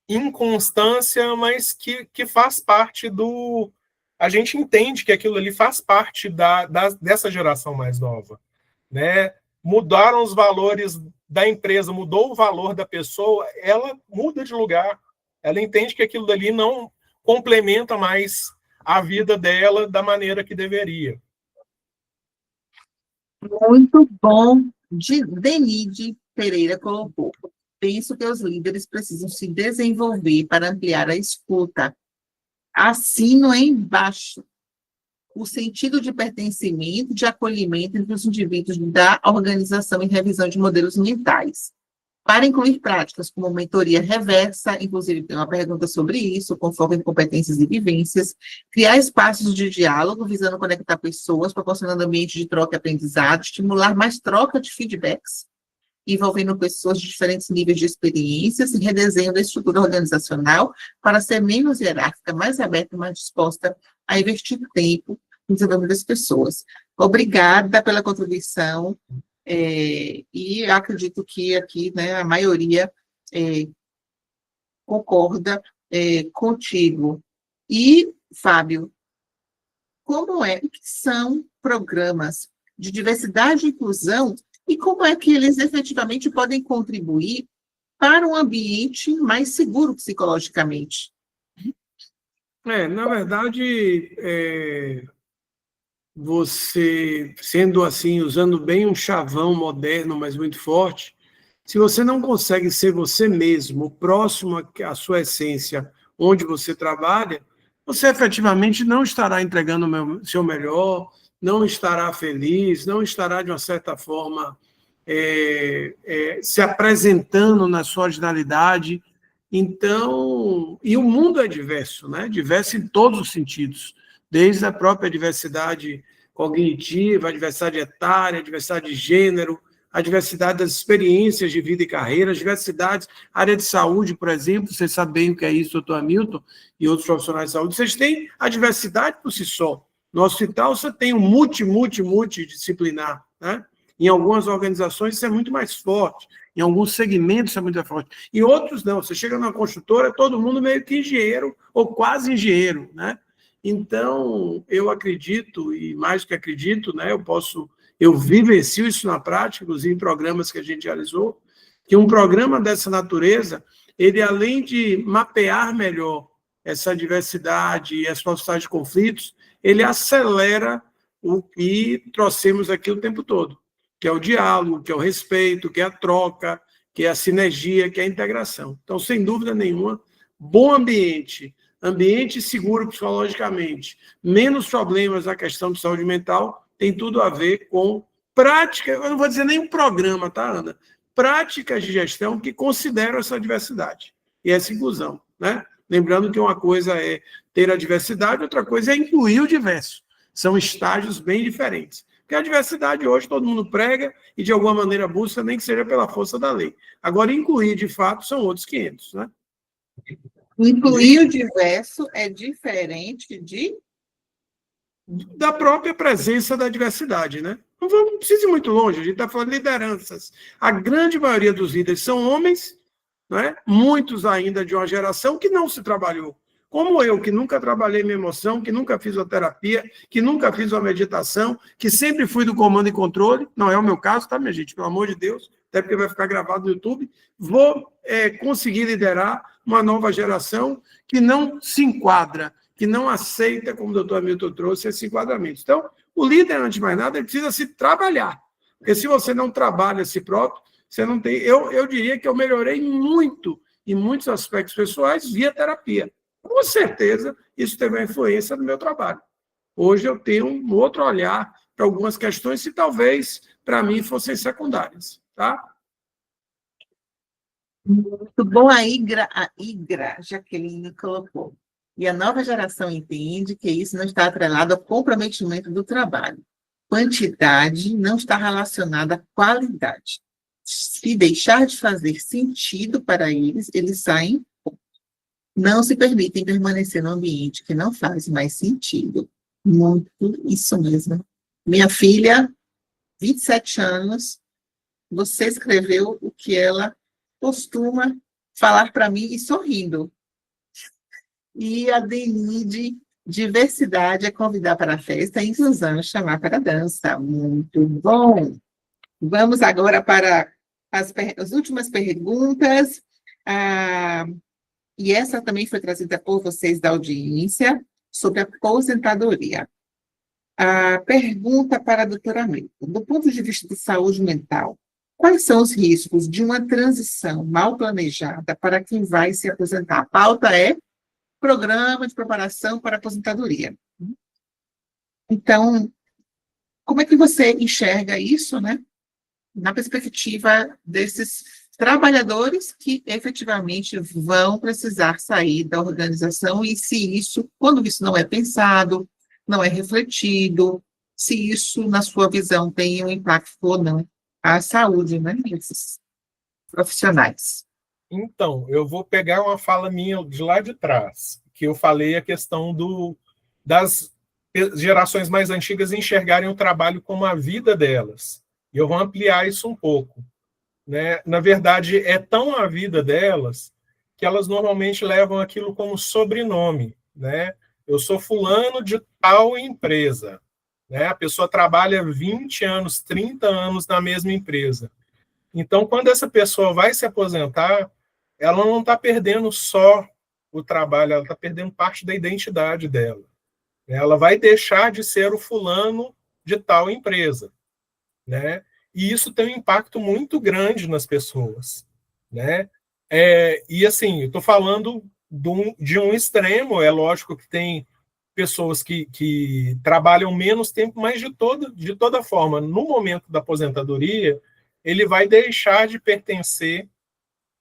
inconstância, mas que faz parte do... A gente entende que aquilo ali faz parte dessa geração mais nova, né? Mudaram os valores da empresa, mudou o valor da pessoa, ela muda de lugar. Ela entende que aquilo dali não complementa mais a vida dela da maneira que deveria. Muito bom. Denide Pereira colocou. Penso que os líderes precisam se desenvolver para ampliar a escuta. Assino embaixo. o sentido de pertencimento, de acolhimento entre os indivíduos da organização e revisão de modelos mentais. Para incluir práticas como mentoria reversa, inclusive tem uma pergunta sobre isso, com foco em competências e vivências, criar espaços de diálogo visando conectar pessoas, proporcionando ambiente de troca e aprendizado, estimular mais troca de feedbacks, envolvendo pessoas de diferentes níveis de experiências e redesenho da estrutura organizacional para ser menos hierárquica, mais aberta, mais disposta a investir tempo no desenvolvimento das pessoas. Obrigada pela contribuição. E acredito que aqui, né, a maioria concorda contigo. E, Fábio, o que são programas de diversidade e inclusão e como é que eles efetivamente podem contribuir para um ambiente mais seguro psicologicamente? Na verdade, você, sendo assim, usando bem um chavão moderno, mas muito forte, se você não consegue ser você mesmo, próximo à sua essência, onde você trabalha, você efetivamente não estará entregando o seu melhor, não estará feliz, não estará, de uma certa forma, se apresentando na sua originalidade. Então, e o mundo é diverso, né? Diverso em todos os sentidos, desde a própria diversidade cognitiva, a diversidade etária, a diversidade de gênero, a diversidade das experiências de vida e carreira, as diversidades, área de saúde, por exemplo, vocês sabem o que é isso, doutor Hamilton, e outros profissionais de saúde, vocês têm a diversidade por si só. No hospital, você tem um multidisciplinar, né? Em algumas organizações, isso é muito mais forte. Em alguns segmentos, isso é muito mais forte. Em outros, não. Você chega numa construtora, todo mundo meio que engenheiro, ou quase engenheiro, né? Então, eu acredito, e mais do que acredito, né, eu vivencio isso na prática, inclusive em programas que a gente realizou, que um programa dessa natureza, ele além de mapear melhor essa diversidade e as possibilidades de conflitos, ele acelera o que trouxemos aqui o tempo todo, que é o diálogo, que é o respeito, que é a troca, que é a sinergia, que é a integração. Então, sem dúvida nenhuma, bom ambiente seguro psicologicamente, menos problemas na questão de saúde mental, tem tudo a ver com prática, eu não vou dizer nem um programa, tá, Ana? Práticas de gestão que consideram essa diversidade e essa inclusão, né? Lembrando que uma coisa é ter a diversidade, outra coisa é incluir o diverso. São estágios bem diferentes. Porque a diversidade hoje todo mundo prega e de alguma maneira busca, nem que seja pela força da lei. Agora, incluir de fato são outros 500, né? Incluir o diverso é diferente da própria presença da diversidade, né? Não precisa ir muito longe, a gente está falando de lideranças. A grande maioria dos líderes são homens, né? Muitos ainda de uma geração que não se trabalhou. Como eu, que nunca trabalhei minha emoção, que nunca fiz a terapia, que nunca fiz uma meditação, que sempre fui do comando e controle, não é o meu caso, tá, minha gente? Pelo amor de Deus, até porque vai ficar gravado no YouTube, vou conseguir liderar uma nova geração que não se enquadra, que não aceita, como o doutor Hamilton trouxe, esse enquadramento. Então, o líder, antes de mais nada, ele precisa se trabalhar. Porque se você não trabalha a si próprio, você não tem... Eu diria que eu melhorei muito em muitos aspectos pessoais via terapia. Com certeza, isso teve uma influência no meu trabalho. Hoje eu tenho um outro olhar para algumas questões que talvez, para mim, fossem secundárias. Tá? Muito bom, a Igra, Jaqueline colocou. E a nova geração entende que isso não está atrelado ao comprometimento do trabalho. Quantidade não está relacionada à qualidade. Se deixar de fazer sentido para eles, eles saem. Não se permitem permanecer no ambiente que não faz mais sentido. Muito isso mesmo. Minha filha, 27 anos, você escreveu o que ela costuma falar para mim e sorrindo. E a Denide, diversidade é convidar para a festa, inclusão é chamar para a dança. Muito bom. Vamos agora para as últimas perguntas. E essa também foi trazida por vocês da audiência, sobre a aposentadoria. A pergunta para a doutora Hamilton. Do ponto de vista de saúde mental, quais são os riscos de uma transição mal planejada para quem vai se aposentar? A pauta é Programa de Preparação para a Aposentadoria. Então, como é que você enxerga isso, né, na perspectiva desses trabalhadores que efetivamente vão precisar sair da organização e se isso, quando isso não é pensado, não é refletido, se isso, na sua visão, tem um impacto ou não à saúde, né, desses profissionais. Então, eu vou pegar uma fala minha de lá de trás, que eu falei a questão das gerações mais antigas enxergarem o trabalho como a vida delas. E eu vou ampliar isso um pouco. Né? Na verdade, é tão a vida delas que elas normalmente levam aquilo como sobrenome. Né? Eu sou fulano de tal empresa. Né? A pessoa trabalha 20 anos, 30 anos na mesma empresa. Então, quando essa pessoa vai se aposentar, ela não está perdendo só o trabalho, ela está perdendo parte da identidade dela. Ela vai deixar de ser o fulano de tal empresa, né? E isso tem um impacto muito grande nas pessoas, né? E assim, eu estou falando de um extremo, é lógico que tem pessoas que trabalham menos tempo, mas de toda forma, no momento da aposentadoria, ele vai deixar de pertencer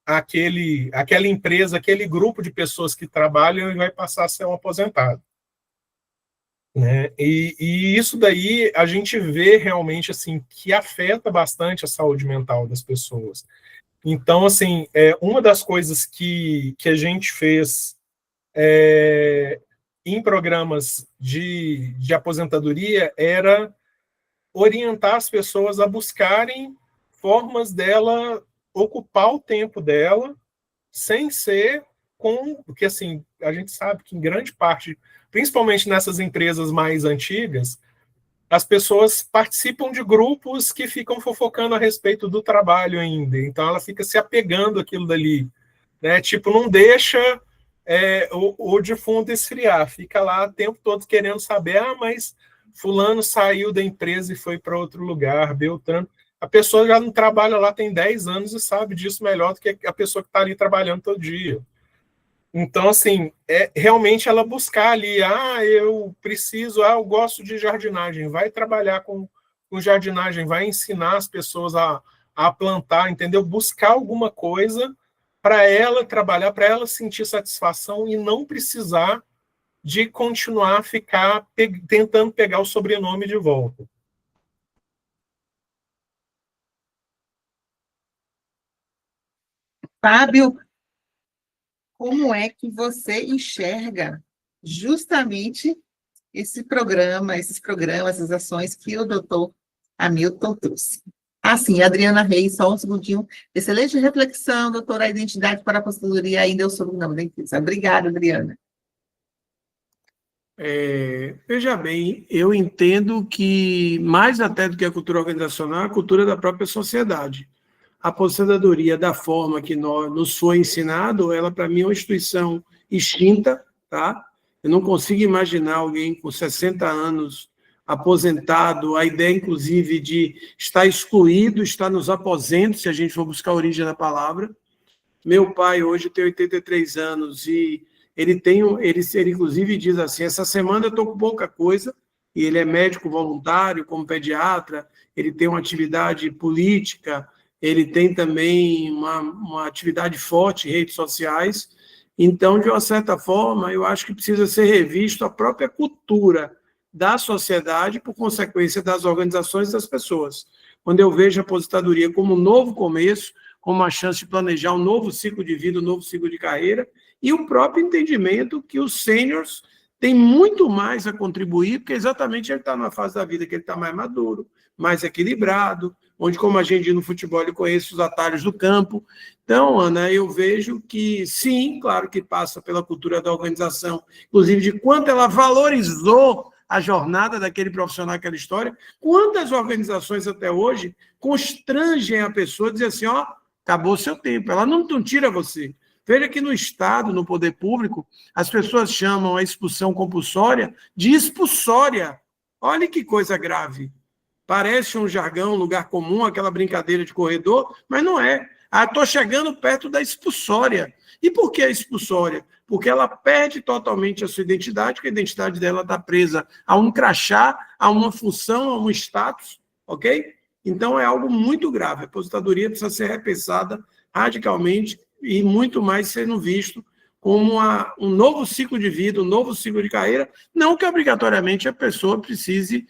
àquela empresa, aquele grupo de pessoas que trabalham e vai passar a ser um aposentado. Né? E isso daí a gente vê realmente assim que afeta bastante a saúde mental das pessoas. Então, assim, uma das coisas que a gente fez em programas de aposentadoria era orientar as pessoas a buscarem formas dela ocupar o tempo dela sem ser porque assim, a gente sabe que em grande parte, principalmente nessas empresas mais antigas, as pessoas participam de grupos que ficam fofocando a respeito do trabalho ainda, então ela fica se apegando àquilo dali, né? Tipo, não deixa o defunto esfriar, fica lá o tempo todo querendo saber, mas fulano saiu da empresa e foi para outro lugar, Beltrano. A pessoa já não trabalha lá tem 10 anos e sabe disso melhor do que a pessoa que está ali trabalhando todo dia. Então, assim, realmente ela buscar ali, eu gosto de jardinagem, vai trabalhar com jardinagem, vai ensinar as pessoas a plantar, entendeu? Buscar alguma coisa para ela trabalhar, para ela sentir satisfação e não precisar de continuar a ficar tentando pegar o sobrenome de volta. Fábio, como é que você enxerga justamente esses programas, essas ações que o doutor Hamilton trouxe? Assim, Adriana Reis, só um segundinho. Excelente reflexão, doutora. A identidade para a aposentadoria ainda é o sobrenome da empresa. Obrigada, Adriana. Veja bem, eu entendo que, mais até do que a cultura organizacional, a cultura da própria sociedade. A aposentadoria, da forma que nos foi ensinado, ela, para mim, é uma instituição extinta, tá? Eu não consigo imaginar alguém com 60 anos aposentado, a ideia, inclusive, de estar excluído, estar nos aposentos, se a gente for buscar a origem da palavra. Meu pai hoje tem 83 anos e ele inclusive diz assim, essa semana eu estou com pouca coisa, e ele é médico voluntário, como pediatra, ele tem uma atividade política, ele tem também uma atividade forte em redes sociais. Então, de uma certa forma, eu acho que precisa ser revisto a própria cultura da sociedade, por consequência das organizações e das pessoas. Quando eu vejo a aposentadoria como um novo começo, como uma chance de planejar um novo ciclo de vida, um novo ciclo de carreira, e o próprio entendimento que os sêniors têm muito mais a contribuir, porque exatamente ele está numa fase da vida que ele está mais maduro, mais equilibrado, onde, como a gente diz no futebol, ele conhece os atalhos do campo. Então, Ana, eu vejo que, sim, claro que passa pela cultura da organização, inclusive de quanto ela valorizou a jornada daquele profissional, aquela história. Quantas organizações até hoje constrangem a pessoa a dizer assim, acabou o seu tempo, ela não tira você. Veja que no Estado, no poder público, as pessoas chamam a expulsão compulsória de expulsória. Olha que coisa grave. Parece um jargão, um lugar comum, aquela brincadeira de corredor, mas não é. Estou chegando perto da expulsória. E por que a expulsória? porque ela perde totalmente a sua identidade, porque a identidade dela está presa a um crachá, a uma função, a um status, ok? Então, é algo muito grave. A aposentadoria precisa ser repensada radicalmente e muito mais sendo visto como um novo ciclo de vida, um novo ciclo de carreira, não que obrigatoriamente a pessoa precise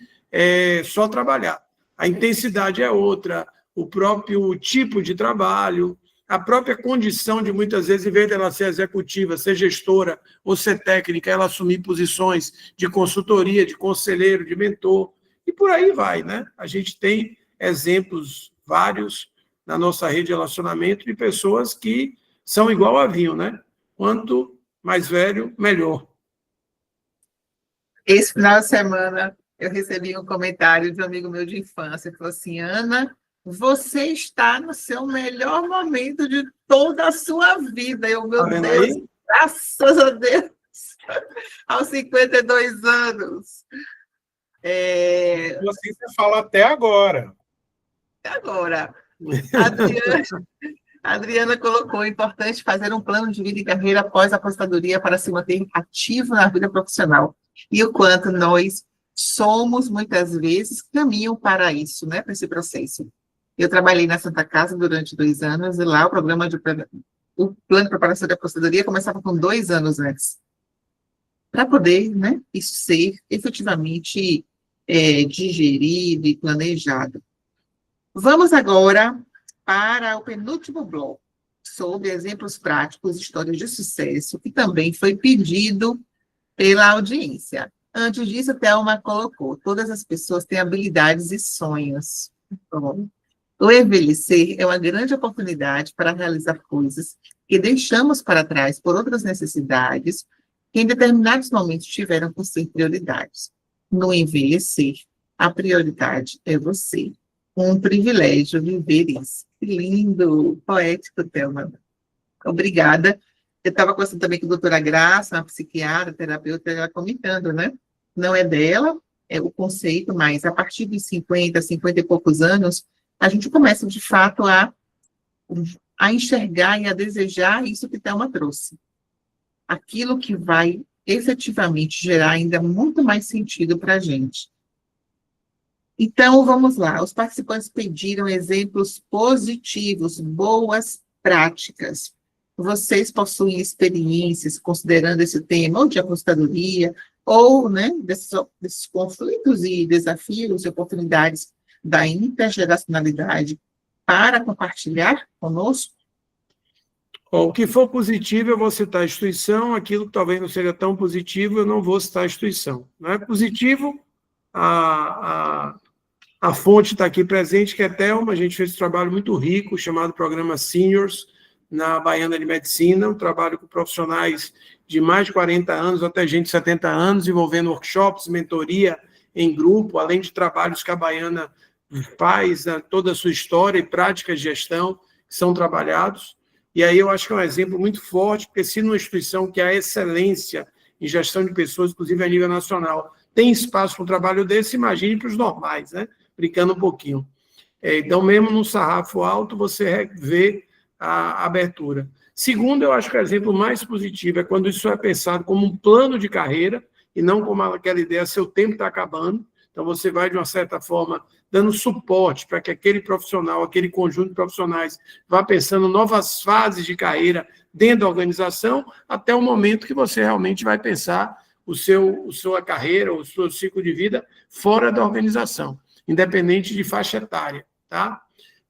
só trabalhar. A intensidade é outra, o próprio tipo de trabalho, a própria condição de, muitas vezes, em vez dela ser executiva, ser gestora ou ser técnica, ela assumir posições de consultoria, de conselheiro, de mentor, e por aí vai, né? A gente tem exemplos vários na nossa rede de relacionamento de pessoas que são igual a vinho, né? Quanto mais velho, melhor. Esse final de semana, eu recebi um comentário de um amigo meu de infância, que falou assim, Ana, você está no seu melhor momento de toda a sua vida. Eu, meu Deus, aí? Graças a Deus, aos 52 anos. Assim você fala até agora. Até agora. A Adriana colocou, é importante fazer um plano de vida e carreira após a aposentadoria para se manter ativo na vida profissional. E o quanto nós somos, muitas vezes, caminham para isso, né, para esse processo. Eu trabalhei na Santa Casa durante 2 anos, e lá o plano de preparação de aposentadoria começava com 2 anos antes, para poder, né, isso ser efetivamente digerido e planejado. Vamos agora para o penúltimo bloco, sobre exemplos práticos, histórias de sucesso, que também foi pedido pela audiência. Antes disso, a Thelma colocou, todas as pessoas têm habilidades e sonhos. Bom, o envelhecer é uma grande oportunidade para realizar coisas que deixamos para trás por outras necessidades que em determinados momentos tiveram por ser prioridades. No envelhecer, a prioridade é você. Um privilégio viver isso. Que lindo, poético, Thelma. Obrigada. Eu estava conversando também com a doutora Graça, uma psiquiatra, terapeuta, ela comentando, né? Não é dela, é o conceito, mas a partir dos 50 e poucos anos, a gente começa, de fato, a enxergar e a desejar isso que Thelma trouxe. Aquilo que vai efetivamente gerar ainda muito mais sentido para a gente. Então, vamos lá. Os participantes pediram exemplos positivos, boas práticas. Vocês possuem experiências considerando esse tema, ou de aposentadoria, ou, né, desses conflitos e desafios e oportunidades da intergeracionalidade para compartilhar conosco? O que for positivo, eu vou citar a instituição, aquilo que talvez não seja tão positivo, eu não vou citar a instituição. Não é positivo, a fonte está aqui presente, que é a Thelma, a gente fez um trabalho muito rico, chamado Programa Seniors, na Baiana de Medicina, um trabalho com profissionais de mais de 40 anos, até gente de 70 anos, envolvendo workshops, mentoria em grupo, além de trabalhos que a Baiana faz, toda a sua história e práticas de gestão que são trabalhados. E aí eu acho que é um exemplo muito forte, porque se numa instituição que é a excelência em gestão de pessoas, inclusive a nível nacional, tem espaço para um trabalho desse, imagine para os normais, né? Brincando um pouquinho. Então, mesmo num sarrafo alto, você vê a abertura. Segundo, eu acho que o exemplo mais positivo é quando isso é pensado como um plano de carreira e não como aquela ideia, seu tempo está acabando, então você vai, de uma certa forma, dando suporte para que aquele profissional, aquele conjunto de profissionais vá pensando novas fases de carreira dentro da organização, até o momento que você realmente vai pensar sua carreira, o seu ciclo de vida fora da organização, independente de faixa etária, tá?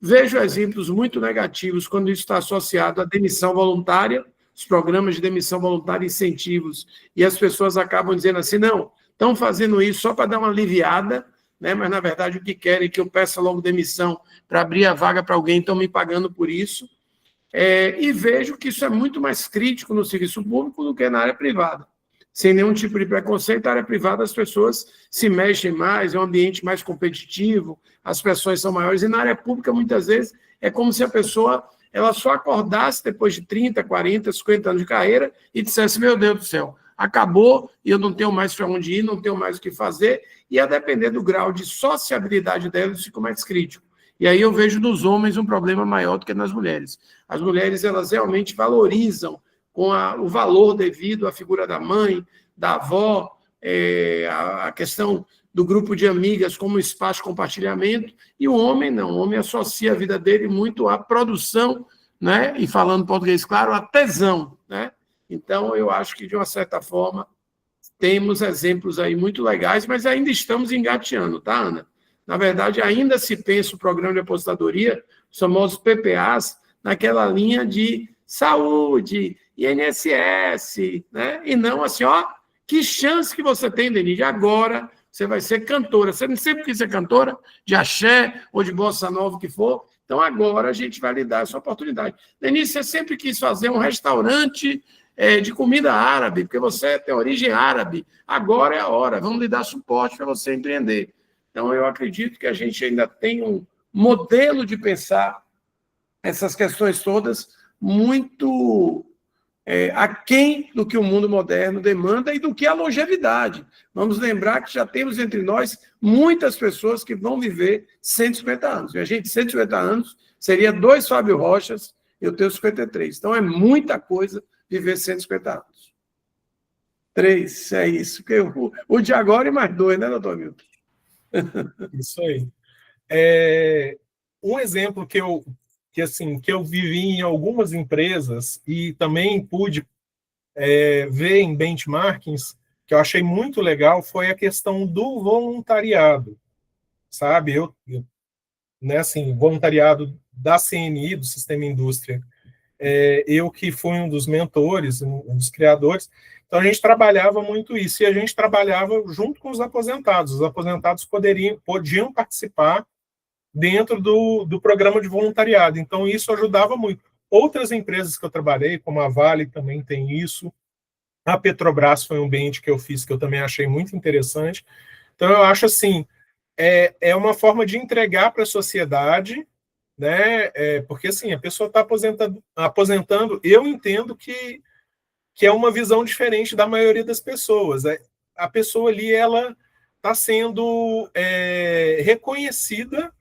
Vejo exemplos muito negativos quando isso está associado à demissão voluntária, os programas de demissão voluntária, incentivos, e as pessoas acabam dizendo assim, não, estão fazendo isso só para dar uma aliviada, né? Mas, na verdade, o que querem é que eu peça logo demissão para abrir a vaga para alguém, estão me pagando por isso. E vejo que isso é muito mais crítico no serviço público do que na área privada. Sem nenhum tipo de preconceito, na área privada as pessoas se mexem mais, é um ambiente mais competitivo, as pressões são maiores, e na área pública, muitas vezes, é como se a pessoa ela só acordasse depois de 30, 40, 50 anos de carreira e dissesse, meu Deus do céu, acabou e eu não tenho mais para onde ir, não tenho mais o que fazer, e a depender do grau de sociabilidade dela, isso fica mais crítico. E aí eu vejo nos homens um problema maior do que nas mulheres. As mulheres, elas realmente valorizam com o valor devido à figura da mãe, da avó, a questão do grupo de amigas como espaço de compartilhamento, e o homem não, o homem associa a vida dele muito à produção, né? E falando português claro, a tesão, né? Então, eu acho que, de uma certa forma, temos exemplos aí muito legais, mas ainda estamos engateando, tá, Ana? Na verdade, ainda se pensa o programa de aposentadoria, os famosos PPAs, naquela linha de saúde, INSS, né? E não assim, ó, que chance que você tem, Denise, agora você vai ser cantora. Você não sempre quis ser cantora, de axé ou de bossa nova, o que for. Então, agora a gente vai lhe dar essa oportunidade. Denise, você sempre quis fazer um restaurante de comida árabe, porque você tem origem árabe. Agora é a hora, vamos lhe dar suporte para você empreender. Então, eu acredito que a gente ainda tem um modelo de pensar essas questões todas muito aquém do que o mundo moderno demanda e do que a longevidade. Vamos lembrar que já temos entre nós muitas pessoas que vão viver 150 anos. E a gente, 150 anos, seria 2 Fábio Rochas, eu tenho 53. Então, é muita coisa viver 150 anos. 3, é isso. Porque o de agora e mais 2, né, doutor Milton? Isso aí. Um exemplo que eu vivi em algumas empresas e também pude ver em benchmarkings, que eu achei muito legal, foi a questão do voluntariado, sabe? Né, assim, voluntariado da CNI, do Sistema Indústria, eu que fui um dos mentores, um dos criadores, então a gente trabalhava muito isso, e a gente trabalhava junto com os aposentados podiam participar dentro do programa de voluntariado. Então, isso ajudava muito. Outras empresas que eu trabalhei, como a Vale, também tem isso. A Petrobras foi um ambiente que eu fiz, que eu também achei muito interessante. Então, eu acho assim, é uma forma de entregar para a sociedade, né? Porque, assim, a pessoa está aposentando, eu entendo que é uma visão diferente da maioria das pessoas. A pessoa ali, ela está sendo reconhecida,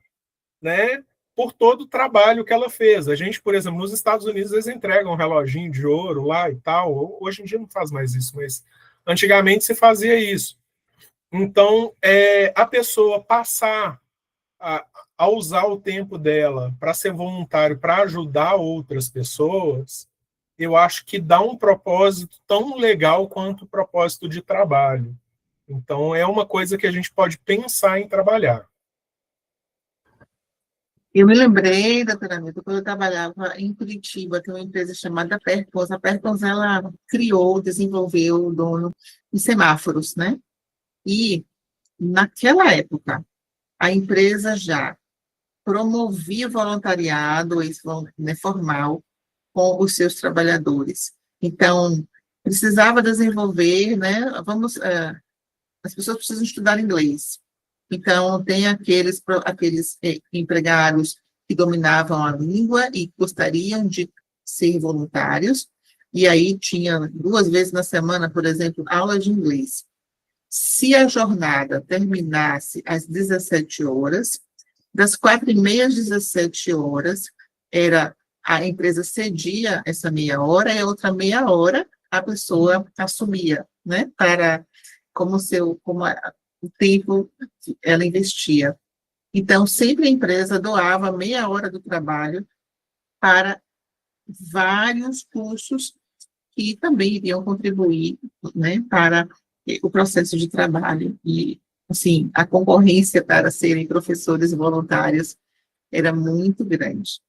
né, por todo o trabalho que ela fez. A gente, por exemplo, nos Estados Unidos, eles entregam um reloginho de ouro lá e tal. Hoje em dia não faz mais isso, mas antigamente se fazia isso. Então, a pessoa passar a usar o tempo dela para ser voluntário, para ajudar outras pessoas, eu acho que dá um propósito tão legal quanto o propósito de trabalho. Então, é uma coisa que a gente pode pensar em trabalhar. Eu me lembrei, doutora Anitta, quando eu trabalhava em Curitiba, tem uma empresa chamada Percons. A Percons, ela criou, desenvolveu o dono de semáforos, né? E, naquela época, a empresa já promovia o voluntariado, né, formal, com os seus trabalhadores. Então, precisava desenvolver, né? As pessoas precisam estudar inglês. Então, tem aqueles empregados que dominavam a língua e gostariam de ser voluntários, e aí tinha 2 vezes na semana, por exemplo, aula de inglês. Se a jornada terminasse às 17 horas, das 4h30 às 17 horas, a empresa cedia essa meia hora, e a outra meia hora a pessoa assumia, né, como o tempo que ela investia. Então, sempre a empresa doava meia hora do trabalho para vários cursos que também iriam contribuir, né, para o processo de trabalho. E, assim, a concorrência para serem professores voluntários era muito grande.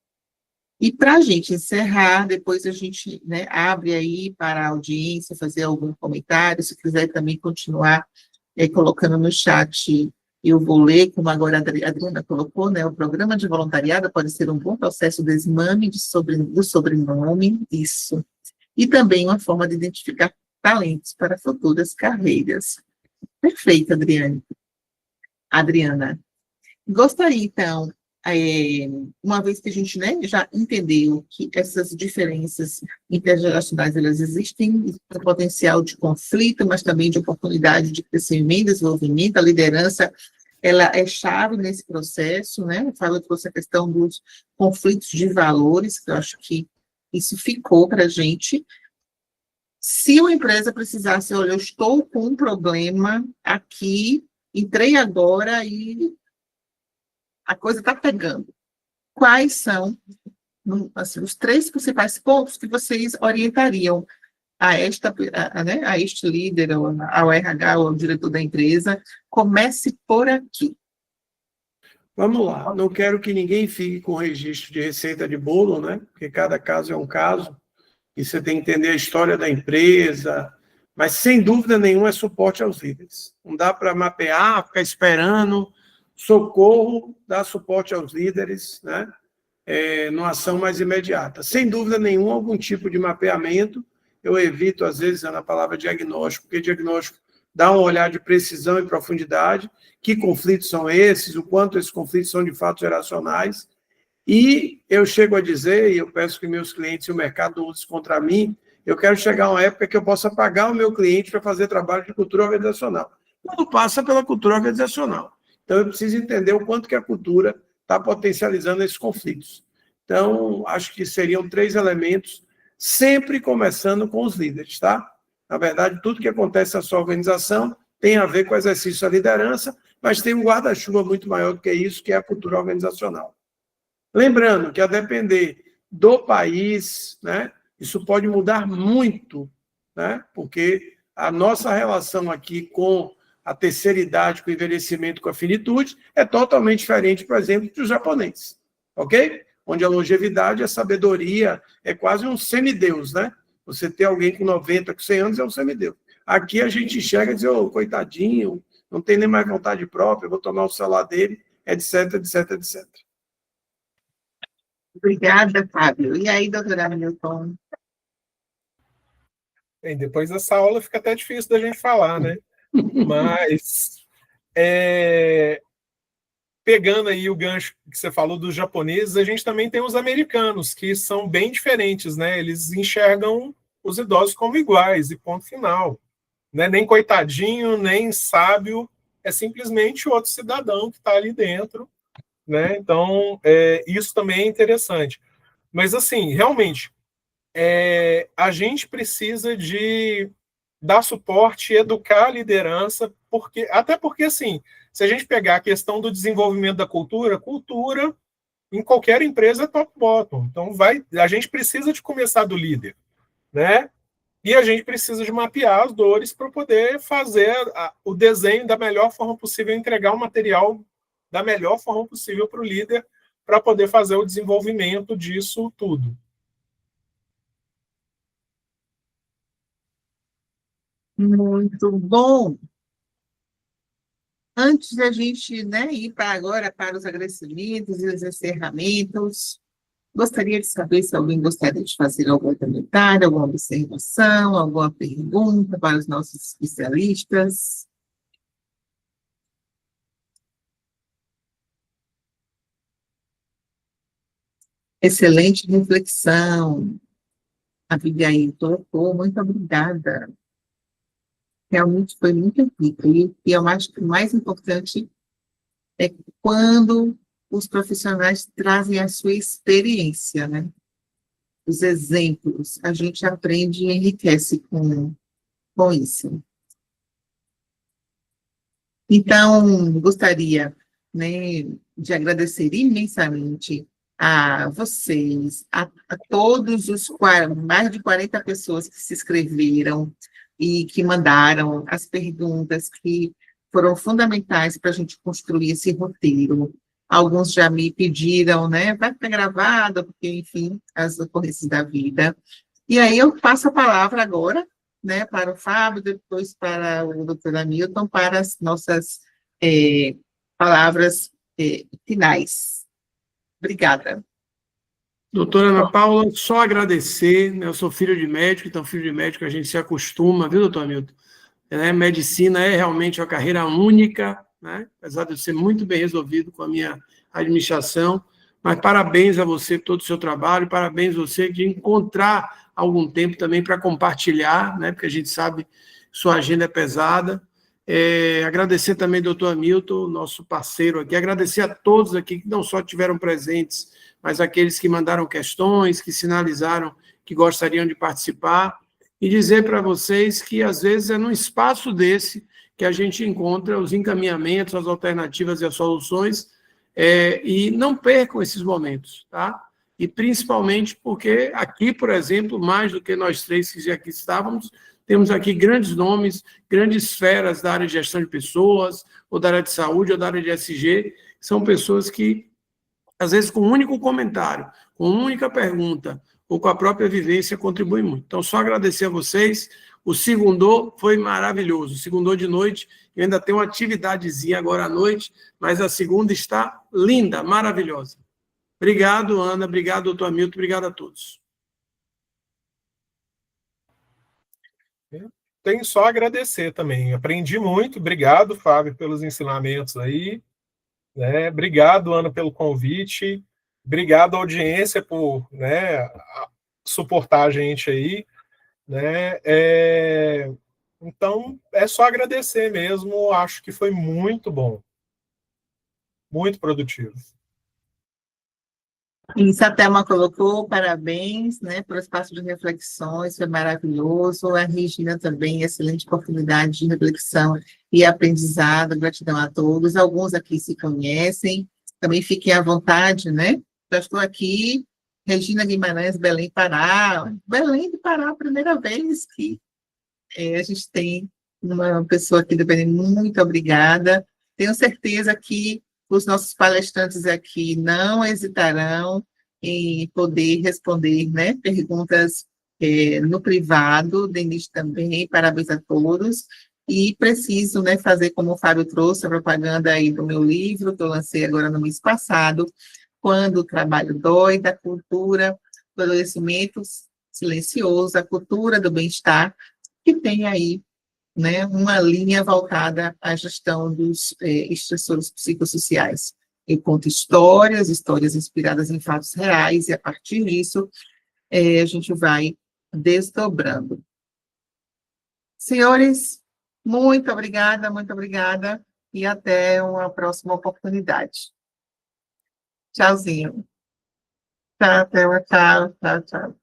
E para a gente encerrar, depois a gente, né, abre aí para a audiência fazer algum comentário, se quiser também continuar colocando no chat, eu vou ler, como agora a Adriana colocou, né, o programa de voluntariado pode ser um bom processo de exame do sobrenome, isso, e também uma forma de identificar talentos para futuras carreiras. Perfeito, Adriana. Gostaria, então, uma vez que a gente, né, já entendeu que essas diferenças intergeracionais elas existem, tem potencial de conflito, mas também de oportunidade de crescimento, desenvolvimento, a liderança ela é chave nesse processo, né? Eu trouxe a questão dos conflitos de valores, que eu acho que isso ficou para a gente. Se uma empresa precisasse, olha, eu estou com um problema aqui, entrei agora e a coisa está pegando. Quais são, assim, os 3 principais pontos que vocês orientariam né, a este líder, ao RH, ou ao diretor da empresa? Comece por aqui. Vamos lá, não quero que ninguém fique com registro de receita de bolo, né? Porque cada caso é um caso, e você tem que entender a história da empresa, mas sem dúvida nenhuma é suporte aos líderes. Não dá para mapear, ficar esperando, socorro, dar suporte aos líderes, né? Numa ação mais imediata. Sem dúvida nenhuma, algum tipo de mapeamento. Eu evito, às vezes, a palavra diagnóstico, porque diagnóstico dá um olhar de precisão e profundidade, que conflitos são esses, o quanto esses conflitos são de fato geracionais. E eu chego a dizer, e eu peço que meus clientes e o mercado usem contra mim, eu quero chegar a uma época que eu possa pagar o meu cliente para fazer trabalho de cultura organizacional. Tudo passa pela cultura organizacional. Então, eu preciso entender o quanto que a cultura está potencializando esses conflitos. Então, acho que seriam 3 elementos, sempre começando com os líderes, tá? Na verdade, tudo que acontece na sua organização tem a ver com o exercício da liderança, mas tem um guarda-chuva muito maior do que isso, que é a cultura organizacional. Lembrando que, a depender do país, né, isso pode mudar muito, né, porque a nossa relação aqui com a terceira idade, com o envelhecimento, com a finitude, é totalmente diferente, por exemplo, do japonês, ok? Onde a longevidade, a sabedoria é quase um semideus, né? Você ter alguém com 90, com 100 anos é um semideus. Aqui a gente enxerga e diz, oh, coitadinho, não tem nem mais vontade própria, vou tomar o celular dele, etc, etc, etc. Obrigada, Fábio. E aí, doutora Hamilton? Bem, depois dessa aula fica até difícil da gente falar, né? Mas, pegando aí o gancho que você falou dos japoneses, a gente também tem os americanos, que são bem diferentes, né? Eles enxergam os idosos como iguais, e ponto final. Né? Nem coitadinho, nem sábio, é simplesmente outro cidadão que está ali dentro. Né? Então, isso também é interessante. Mas, assim, realmente, a gente precisa de dar suporte, educar a liderança, até porque, assim, se a gente pegar a questão do desenvolvimento da cultura em qualquer empresa é top-bottom. Então, a gente precisa de começar do líder, né? E a gente precisa de mapear as dores para poder fazer o desenho da melhor forma possível, entregar o material da melhor forma possível para o líder, para poder fazer o desenvolvimento disso tudo. Muito bom. Antes de a gente, né, ir agora para os agradecimentos e os encerramentos, gostaria de saber se alguém gostaria de fazer algum comentário, alguma observação, alguma pergunta para os nossos especialistas. Excelente reflexão. A Abigail colocou, muito obrigada. Realmente foi muito rico. E eu acho que o mais importante é quando os profissionais trazem a sua experiência, né? Os exemplos. A gente aprende e enriquece com isso. Então, gostaria, né, de agradecer imensamente a vocês, a todos os mais de 40 pessoas que se inscreveram e que mandaram as perguntas que foram fundamentais para a gente construir esse roteiro. Alguns já me pediram, né, vai ficar gravado, porque, enfim, as ocorrências da vida. E aí eu passo a palavra agora, né, para o Fábio, depois para o doutor Hamilton, para as nossas palavras finais. Obrigada. Doutora Ana Paula, só agradecer, né? Eu sou filho de médico, então filho de médico a gente se acostuma, viu, doutor Hamilton? Medicina é realmente uma carreira única, né? Apesar de eu ser muito bem resolvido com a minha administração, mas parabéns a você por todo o seu trabalho, parabéns a você de encontrar algum tempo também para compartilhar, né? Porque a gente sabe que sua agenda é pesada. Agradecer também ao doutor Hamilton, nosso parceiro aqui, agradecer a todos aqui que não só tiveram presentes, mas aqueles que mandaram questões, que sinalizaram que gostariam de participar. e dizer para vocês que, às vezes, é num espaço desse que a gente encontra os encaminhamentos, as alternativas e as soluções, e não percam esses momentos, tá? E principalmente porque aqui, por exemplo, mais do que nós três que aqui estávamos, temos aqui grandes nomes, grandes feras da área de gestão de pessoas, ou da área de saúde, ou da área de SG, são pessoas que, às vezes, com um único comentário, com uma única pergunta, ou com a própria vivência, contribuem muito. Então, só agradecer a vocês. O segundô foi maravilhoso. O segundô de noite, eu ainda tenho uma atividadezinha agora à noite, mas a segunda está linda, maravilhosa. Obrigado, Ana. Obrigado, doutor Hamilton. Obrigado a todos. Tenho só a agradecer também. Aprendi muito. Obrigado, Fábio, pelos ensinamentos aí. Obrigado, Ana, pelo convite. Obrigado, audiência, por suportar a gente aí. Então, é só agradecer mesmo. Acho que foi muito bom. Muito produtivo. Isso, a Thelma colocou, parabéns, pelo espaço de reflexões, foi maravilhoso. A Regina também, excelente oportunidade de reflexão e aprendizado, gratidão a todos. Alguns aqui se conhecem, também fiquem à vontade, Já estou aqui, Regina Guimarães, Belém, Pará. Belém do Pará, a primeira vez que a gente tem uma pessoa aqui do Belém, muito obrigada. Tenho certeza que os nossos palestrantes aqui não hesitarão em poder responder, perguntas no privado. Denise também, parabéns a todos. E preciso, fazer como o Fábio trouxe, a propaganda aí do meu livro, que eu lancei agora no mês passado, Quando o Trabalho Dói, da cultura do adoecimento silencioso, a cultura do bem-estar, que tem aí uma linha voltada à gestão dos estressores psicossociais. Eu conto histórias inspiradas em fatos reais, e a partir disso a gente vai desdobrando. Senhores, muito obrigada, e até uma próxima oportunidade. Tchauzinho. Tchau, tchau, tchau.